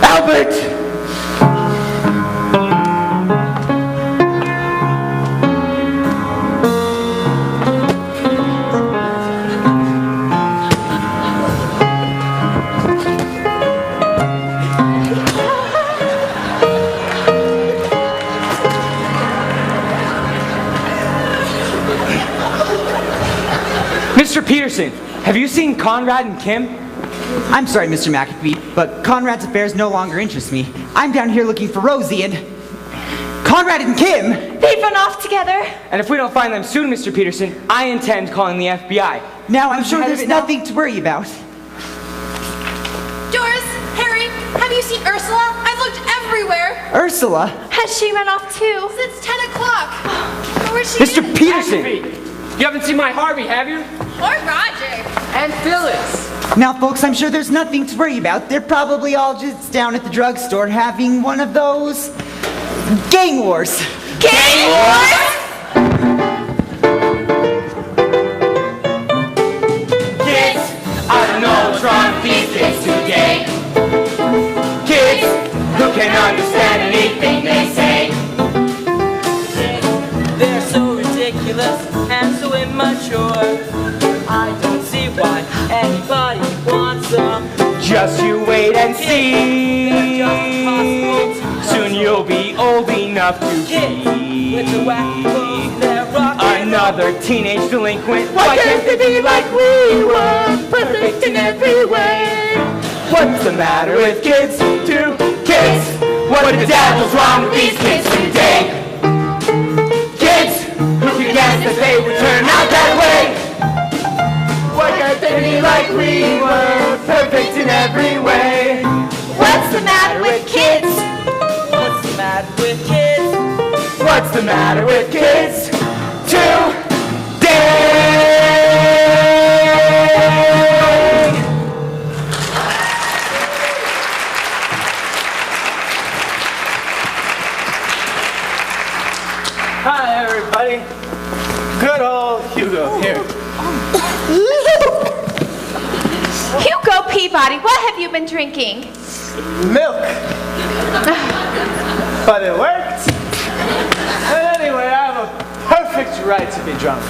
[SPEAKER 5] Albert!
[SPEAKER 8] Mr. Peterson, have you seen Conrad and Kim?
[SPEAKER 1] I'm sorry, Mr. McAfee, but Conrad's affairs no longer interest me. I'm down here looking for Rosie and... Conrad and Kim!
[SPEAKER 2] They've run off together.
[SPEAKER 8] And if we don't find them soon, Mr. Peterson, I intend calling the FBI.
[SPEAKER 1] Now, I'm sure there's nothing to worry about.
[SPEAKER 3] Doris, Harry, have you seen Ursula? I've looked everywhere.
[SPEAKER 1] Ursula?
[SPEAKER 2] Has she run off too?
[SPEAKER 3] Since 10 o'clock. Where's she
[SPEAKER 8] Mr.
[SPEAKER 3] been?
[SPEAKER 8] Peterson!
[SPEAKER 9] You haven't seen my Harvey, have you?
[SPEAKER 3] Or Roger.
[SPEAKER 9] And Phyllis.
[SPEAKER 1] Now, folks, I'm sure there's nothing to worry about. They're probably all just down at the drugstore having one of those... gang wars.
[SPEAKER 2] Gang wars?
[SPEAKER 8] Kids, I don't know what's wrong with these kids today. Kids who can understand anything they say.
[SPEAKER 13] They're so ridiculous and so immature. I don't see why anybody wants them.
[SPEAKER 8] Just you wait and see. Soon you'll be old enough to be
[SPEAKER 13] with the wacky clothes, they're rocking
[SPEAKER 8] another teenage delinquent.
[SPEAKER 5] Why can't they be like we were, perfect in every way?
[SPEAKER 8] What's the matter with kids? Two kids. What the devil's wrong with these kids today? Kids who could guess that they would turn out that way. Why can't they be like we were, perfect in every way?
[SPEAKER 2] What's the matter with kids?
[SPEAKER 13] What's the matter with kids?
[SPEAKER 8] What's the matter with kids today?
[SPEAKER 10] Hi, everybody. Buddy, good old Hugo here.
[SPEAKER 3] Hugo Peabody, what have you been drinking?
[SPEAKER 10] Milk. But it worked. And anyway, I have a perfect right to be drunk.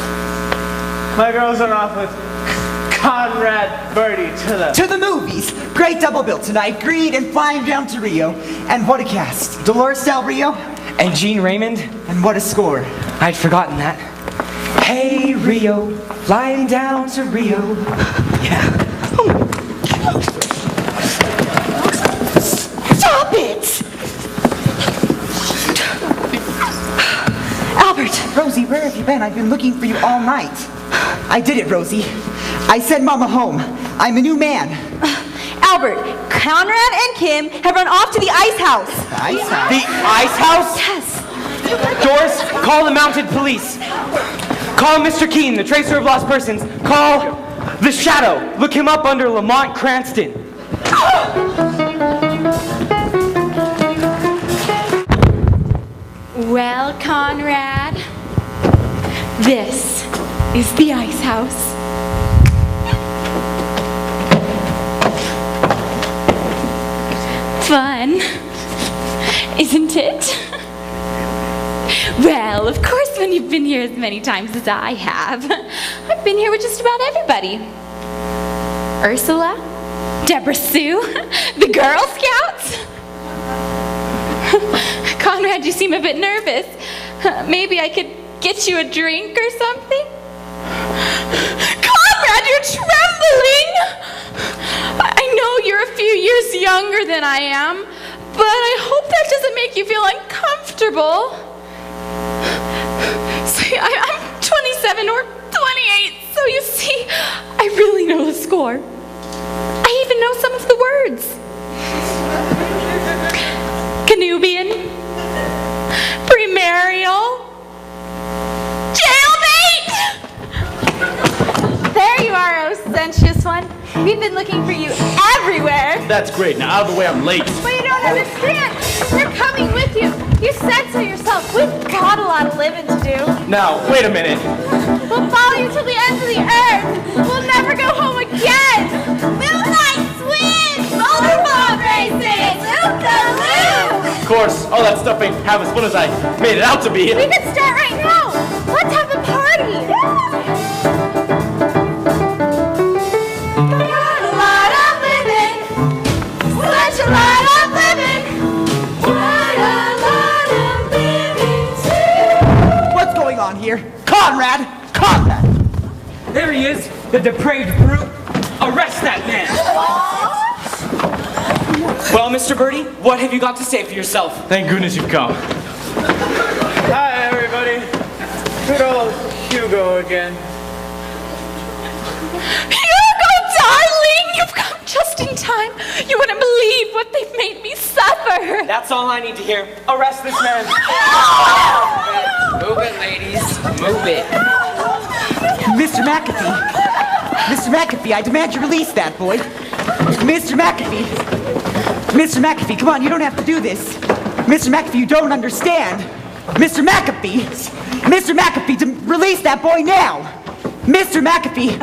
[SPEAKER 10] My girls are off with Conrad Birdie
[SPEAKER 1] to the movies. Great double bill tonight. Greed and Flying Down to Rio. And what a cast. Dolores Del Rio.
[SPEAKER 8] And Gene Raymond.
[SPEAKER 1] And what a score.
[SPEAKER 8] I'd forgotten that. Hey Rio, flying down to Rio. Yeah.
[SPEAKER 1] Stop it!
[SPEAKER 2] Albert!
[SPEAKER 1] Rosie, where have you been? I've been looking for you all night. I did it, Rosie. I sent Mama home. I'm a new man.
[SPEAKER 2] Albert, Conrad and Kim have run off to the ice house.
[SPEAKER 1] The ice house?
[SPEAKER 8] The ice house?
[SPEAKER 2] Yes.
[SPEAKER 8] Doris, call the mounted police. Call Mr. Keene, the tracer of lost persons. Call the Shadow. Look him up under Lamont Cranston.
[SPEAKER 7] Well, Conrad, this is the ice house. Fun, isn't it? Well, of course, when you've been here as many times as I have, I've been here with just about everybody. Ursula, Deborah Sue, the Girl Scouts. Conrad, you seem a bit nervous. Maybe I could get you a drink or something? Conrad, you're trembling! I know you're a few years younger than I am, but I hope that doesn't make you feel uncomfortable. See, I'm 27 or 28, so you see, I really know the score. I even know some of the words. Canubian, Primarial, Jailbait!
[SPEAKER 3] There you are, oh sensuous one. We've been looking for you everywhere.
[SPEAKER 11] That's great. Now out of the way, I'm late.
[SPEAKER 3] But you don't understand. We're coming with you. You said so yourself. We've got a lot of living to do.
[SPEAKER 8] Now, wait a minute.
[SPEAKER 3] We'll follow you till the ends of the earth. We'll never go home again. Moonlight swims, rollerball races, loop-the-loop.
[SPEAKER 11] Of course, all that stuff ain't half as fun as I made it out to be.
[SPEAKER 3] We could start right now. Let's have a party. Got a lot of living. Such a lot of living. What a lot of living too.
[SPEAKER 1] What's going on here? Conrad! Conrad!
[SPEAKER 8] There he is, the depraved brute. Arrest that man. Well, Mr. Birdie, what have you got to say for yourself?
[SPEAKER 11] Thank goodness you've come.
[SPEAKER 10] Hi, everybody. Good old Hugo again.
[SPEAKER 7] Hugo, darling! You've come just in time. You wouldn't believe what they've made me suffer.
[SPEAKER 8] That's all I need to hear. Arrest this man.
[SPEAKER 13] Move it, ladies. Move it.
[SPEAKER 1] Mr. McAfee! Mr. McAfee, I demand you release that boy. Mr. McAfee! Mr. McAfee, come on, you don't have to do this. Mr. McAfee, you don't understand. Mr. McAfee! Mr. McAfee, release that boy now! Mr. McAfee!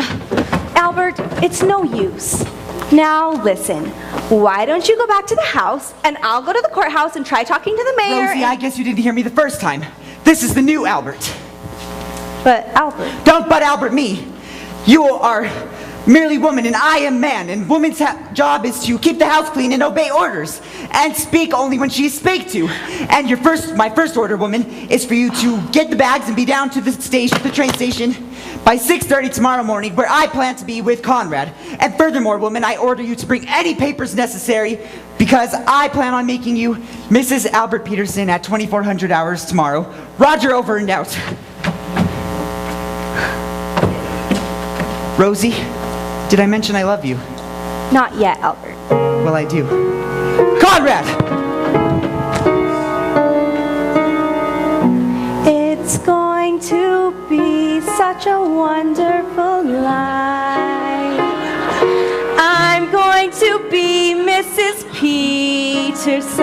[SPEAKER 2] Albert, it's no use. Now listen, why don't you go back to the house and I'll go to the courthouse and try talking to the mayor.
[SPEAKER 1] Rosie, I guess you didn't hear me the first time. This is the new Albert.
[SPEAKER 2] But Albert.
[SPEAKER 1] Don't but Albert me. You are merely woman and I am man, and woman's job is to keep the house clean and obey orders and speak only when she is spake to. And my first order, woman, is for you to get the bags and be down to the train station by 6:30 tomorrow morning, where I plan to be with Conrad. And furthermore, woman, I order you to bring any papers necessary, because I plan on making you Mrs. Albert Peterson at 2400 hours tomorrow. Roger, over and out. Rosie, did I mention I love you?
[SPEAKER 2] Not yet, Albert.
[SPEAKER 1] Well, I do. Conrad!
[SPEAKER 2] It's going to be such a wonderful life. I'm going to be Mrs. Peterson,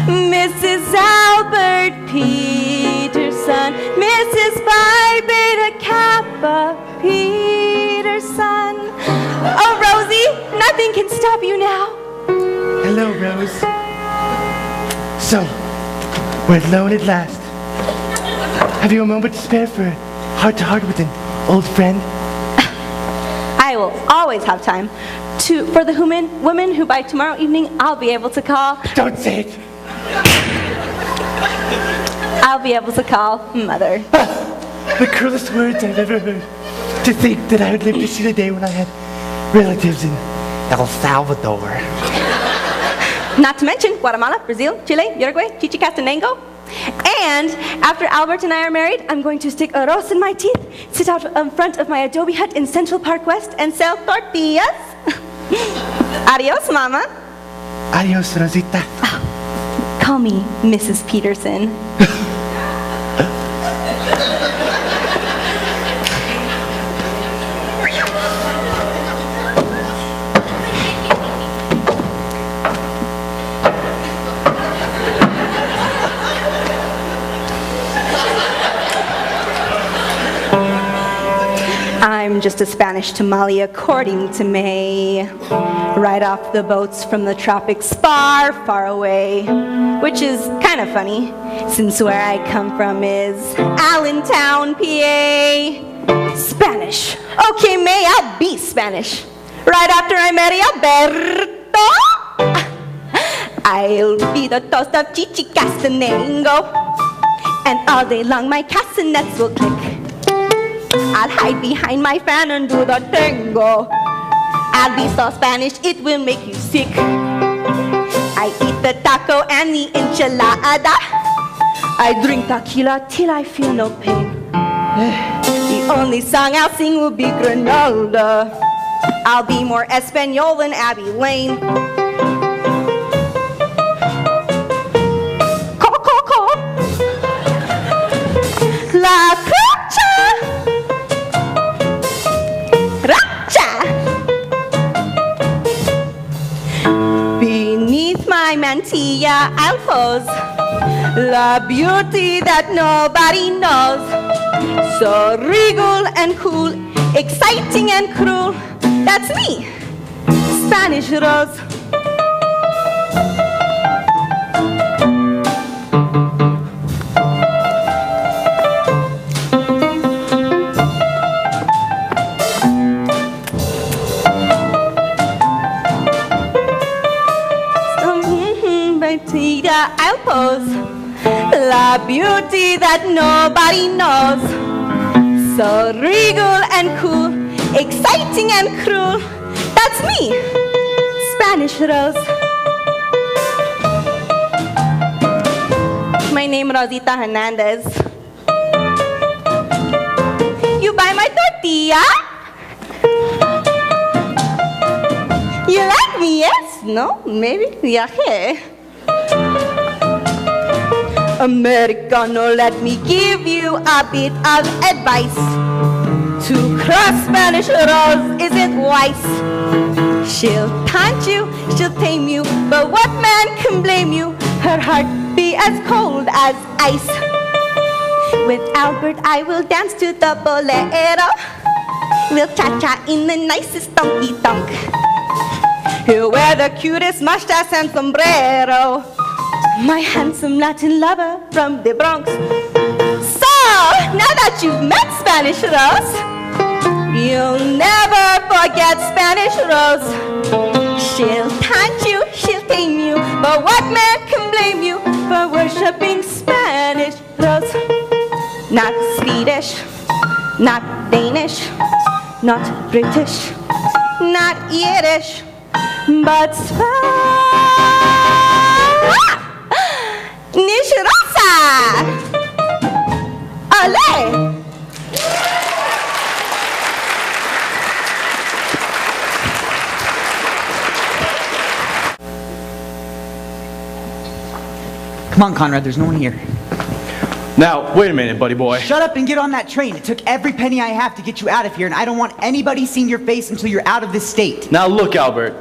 [SPEAKER 2] Mrs. Albert Peterson. Papa Peterson. Oh, Rosie, nothing can stop you now.
[SPEAKER 5] Hello, Rose. So, we're alone at last. Have you a moment to spare for heart-to-heart with an old friend?
[SPEAKER 2] I will always have time for the women who by tomorrow evening I'll be able to call.
[SPEAKER 5] Don't say it.
[SPEAKER 2] I'll be able to call Mother.
[SPEAKER 5] The cruelest words I've ever heard. To think that I would live to see the day when I had relatives in El Salvador.
[SPEAKER 2] Not to mention Guatemala, Brazil, Chile, Uruguay, Chichicastenango. And after Albert and I are married, I'm going to stick a rose in my teeth, sit out in front of my adobe hut in Central Park West, and sell tortillas. Adios, Mama.
[SPEAKER 5] Adios, Rosita.
[SPEAKER 2] Call me Mrs. Peterson. I'm just a Spanish tamale according to May. Right off the boats from the tropics far, far away. Which is kind of funny, since where I come from is Allentown, PA. Spanish. Okay, May, I'll be Spanish. Right after I marry Alberto, I'll be the toast of Chichicastenango. And all day long my castanets will click. I'll hide behind my fan and do the tango. I'll be so Spanish it will make you sick. I eat the taco and the enchilada. I drink tequila till I feel no pain. The only song I'll sing will be Granada. I'll be more Espanol than Abby Lane. Coco, La Concha. Beneath my mantilla, I'll pose the beauty that nobody knows. So regal and cool, exciting and cruel. That's me, Spanish Rose. I'll pose the beauty that nobody knows. So regal and cool, exciting and cruel. That's me, Spanish Rose. My name Rosita Hernandez. You buy my tortilla? You like me, yes? No? Maybe? Viaje. Americano, let me give you a bit of advice. To cross Spanish Rose isn't wise. She'll taunt you, she'll tame you, but what man can blame you? Her heart be as cold as ice. With Albert I will dance to the bolero. We'll cha-cha in the nicest donky-donk. He'll wear the cutest mustache and sombrero. My handsome Latin lover from the Bronx. So, now that you've met Spanish Rose, you'll never forget Spanish Rose. She'll taunt you, she'll tame you, but what man can blame you for worshiping Spanish Rose? Not Swedish, not Danish, not British, not Yiddish, but Spanish Rosa! Olé!
[SPEAKER 1] Come on, Conrad, there's no one here.
[SPEAKER 11] Now, wait a minute, buddy boy.
[SPEAKER 1] Shut up and get on that train. It took every penny I have to get you out of here, and I don't want anybody seeing your face until you're out of this state.
[SPEAKER 11] Now look, Albert.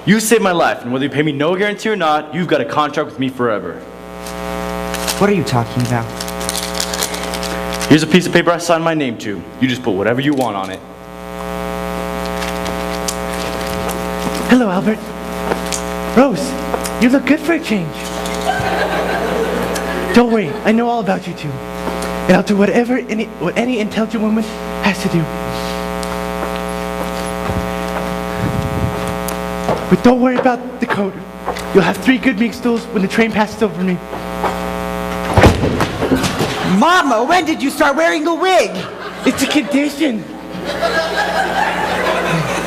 [SPEAKER 11] You saved my life, and whether you pay me no guarantee or not, you've got a contract with me forever.
[SPEAKER 1] What are you talking about?
[SPEAKER 11] Here's a piece of paper I signed my name to. You just put whatever you want on it.
[SPEAKER 5] Hello, Albert. Rose, you look good for a change. Don't worry, I know all about you two. And I'll do what any intelligent woman has to do. But don't worry about the coat. You'll have 3 good mink stools when the train passes over me.
[SPEAKER 1] Mama, when did you start wearing a wig?
[SPEAKER 5] It's a condition.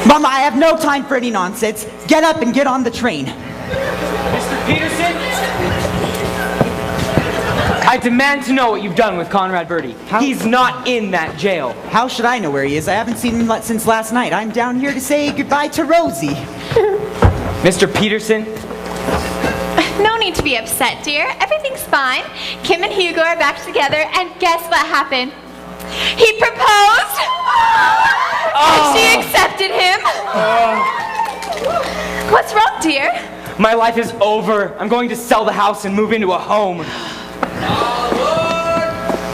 [SPEAKER 1] Mama, I have no time for any nonsense. Get up and get on the train.
[SPEAKER 8] Mr. Peterson? I demand to know what you've done with Conrad Birdie. He's not in that jail.
[SPEAKER 1] How should I know where he is? I haven't seen him since last night. I'm down here to say goodbye to Rosie.
[SPEAKER 8] Mr. Peterson?
[SPEAKER 3] No need to be upset, dear. Everything's fine. Kim and Hugo are back together, and guess what happened? He proposed! And she accepted him! What's wrong, dear?
[SPEAKER 8] My life is over. I'm going to sell the house and move into a home.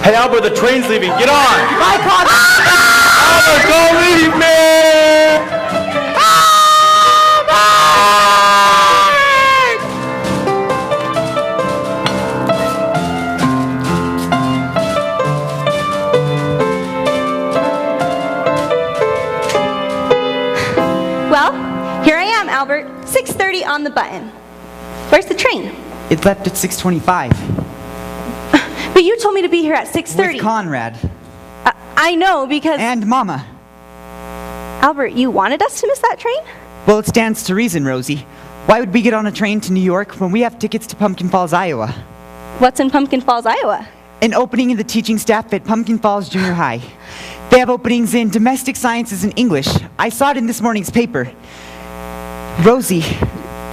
[SPEAKER 11] Hey, Albert, the train's leaving. Get on!
[SPEAKER 1] Bye, Conrad!
[SPEAKER 11] Albert, don't leave me!
[SPEAKER 2] Well, here I am, Albert. 6:30 on the button. Where's the train?
[SPEAKER 1] It left at 6:25.
[SPEAKER 2] But you told me to be here at 6:30.
[SPEAKER 1] With Conrad.
[SPEAKER 2] I know, because...
[SPEAKER 1] And Mama.
[SPEAKER 2] Albert, you wanted us to miss that train?
[SPEAKER 1] Well, it stands to reason, Rosie. Why would we get on a train to New York when we have tickets to Pumpkin Falls, Iowa?
[SPEAKER 2] What's in Pumpkin Falls, Iowa?
[SPEAKER 1] An opening in the teaching staff at Pumpkin Falls Junior High. They have openings in domestic sciences and English. I saw it in this morning's paper. Rosie,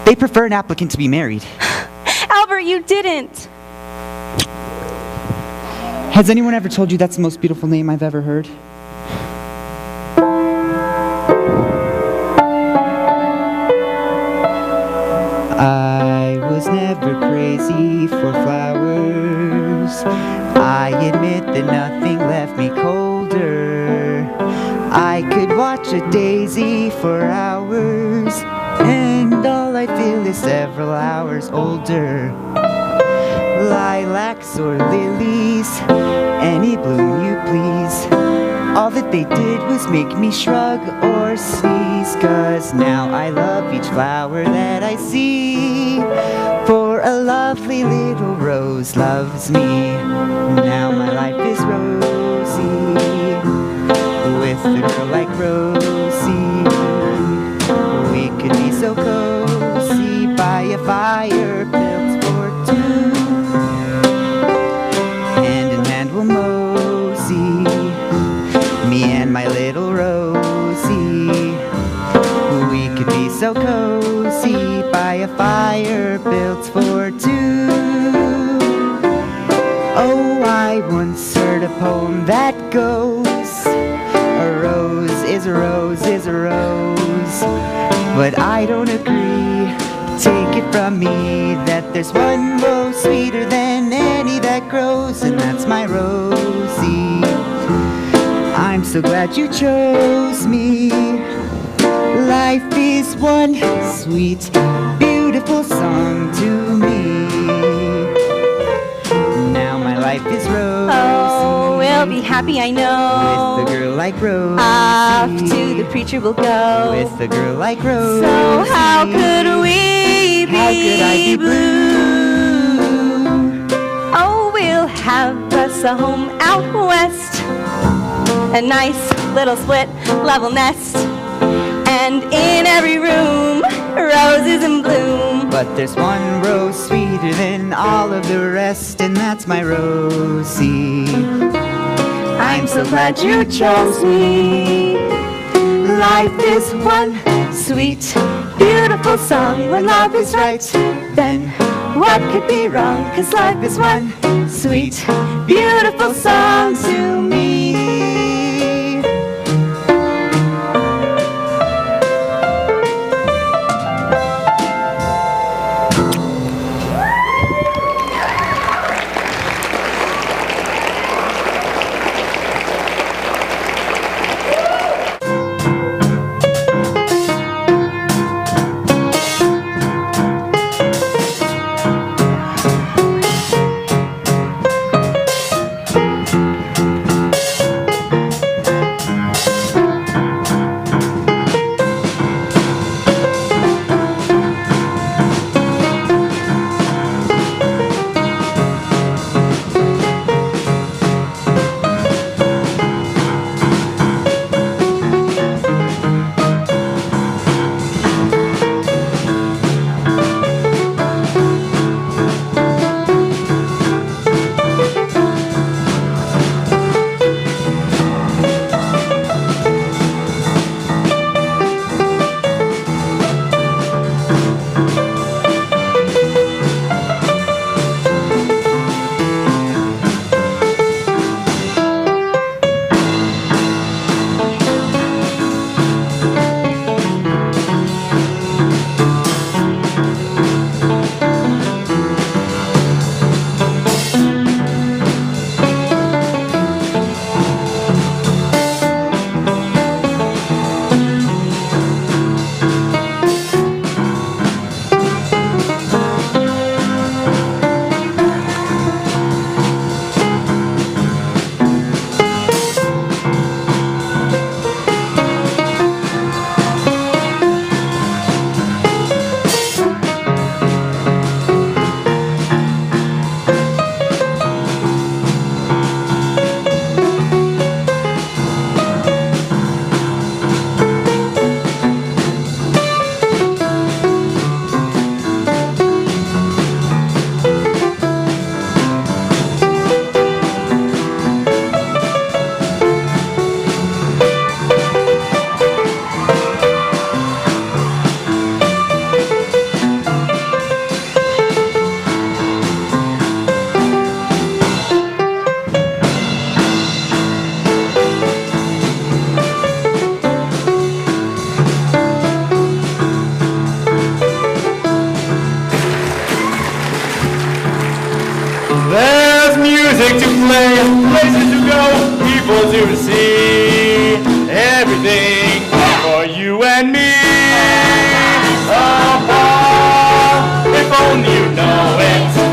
[SPEAKER 1] they prefer an applicant to be married.
[SPEAKER 2] Albert, you didn't.
[SPEAKER 1] Has anyone ever told you that's the most beautiful name I've ever heard? I was never crazy for flowers. I admit that nothing left me colder. I could watch a daisy for hours, and all I feel is several hours older. Lilacs or lilies, any bloom you please. All that they did was make me shrug or sneeze, 'cause now I love each flower that I see. For a lovely little rose loves me. Now my life is rosy with a girl like Rosie. We could be so cozy by a fire built for two. Hand in hand we'll mosey, me and my little Rosie. We could be so cozy by a fire built for two. Oh, I once heard a poem that goes, a rose is a rose is a rose. But I don't agree, take it from me, that there's one rose sweeter than any that grows, and that's my Rosie. I'm so glad you chose me. Life is one sweet, beautiful song to me. Now my life is rosy.
[SPEAKER 2] Oh, we'll be happy, I know.
[SPEAKER 1] With a girl like Rosie.
[SPEAKER 2] Off to the preacher we'll go.
[SPEAKER 1] With a girl like Rosie.
[SPEAKER 2] So how could we be
[SPEAKER 1] How could I be blue?
[SPEAKER 2] Oh, we'll have us a home out west, a nice little split level nest, and in every room roses in bloom.
[SPEAKER 1] But there's one rose sweeter than all of the rest, and that's my Rosie. I'm so glad you chose me. Life is one sweet, beautiful song. When love is right, then what could be wrong? 'Cause life is one sweet, beautiful song to me.
[SPEAKER 11] music to play, places to go, people to see. Everything for you and me. Oh, if only you know it.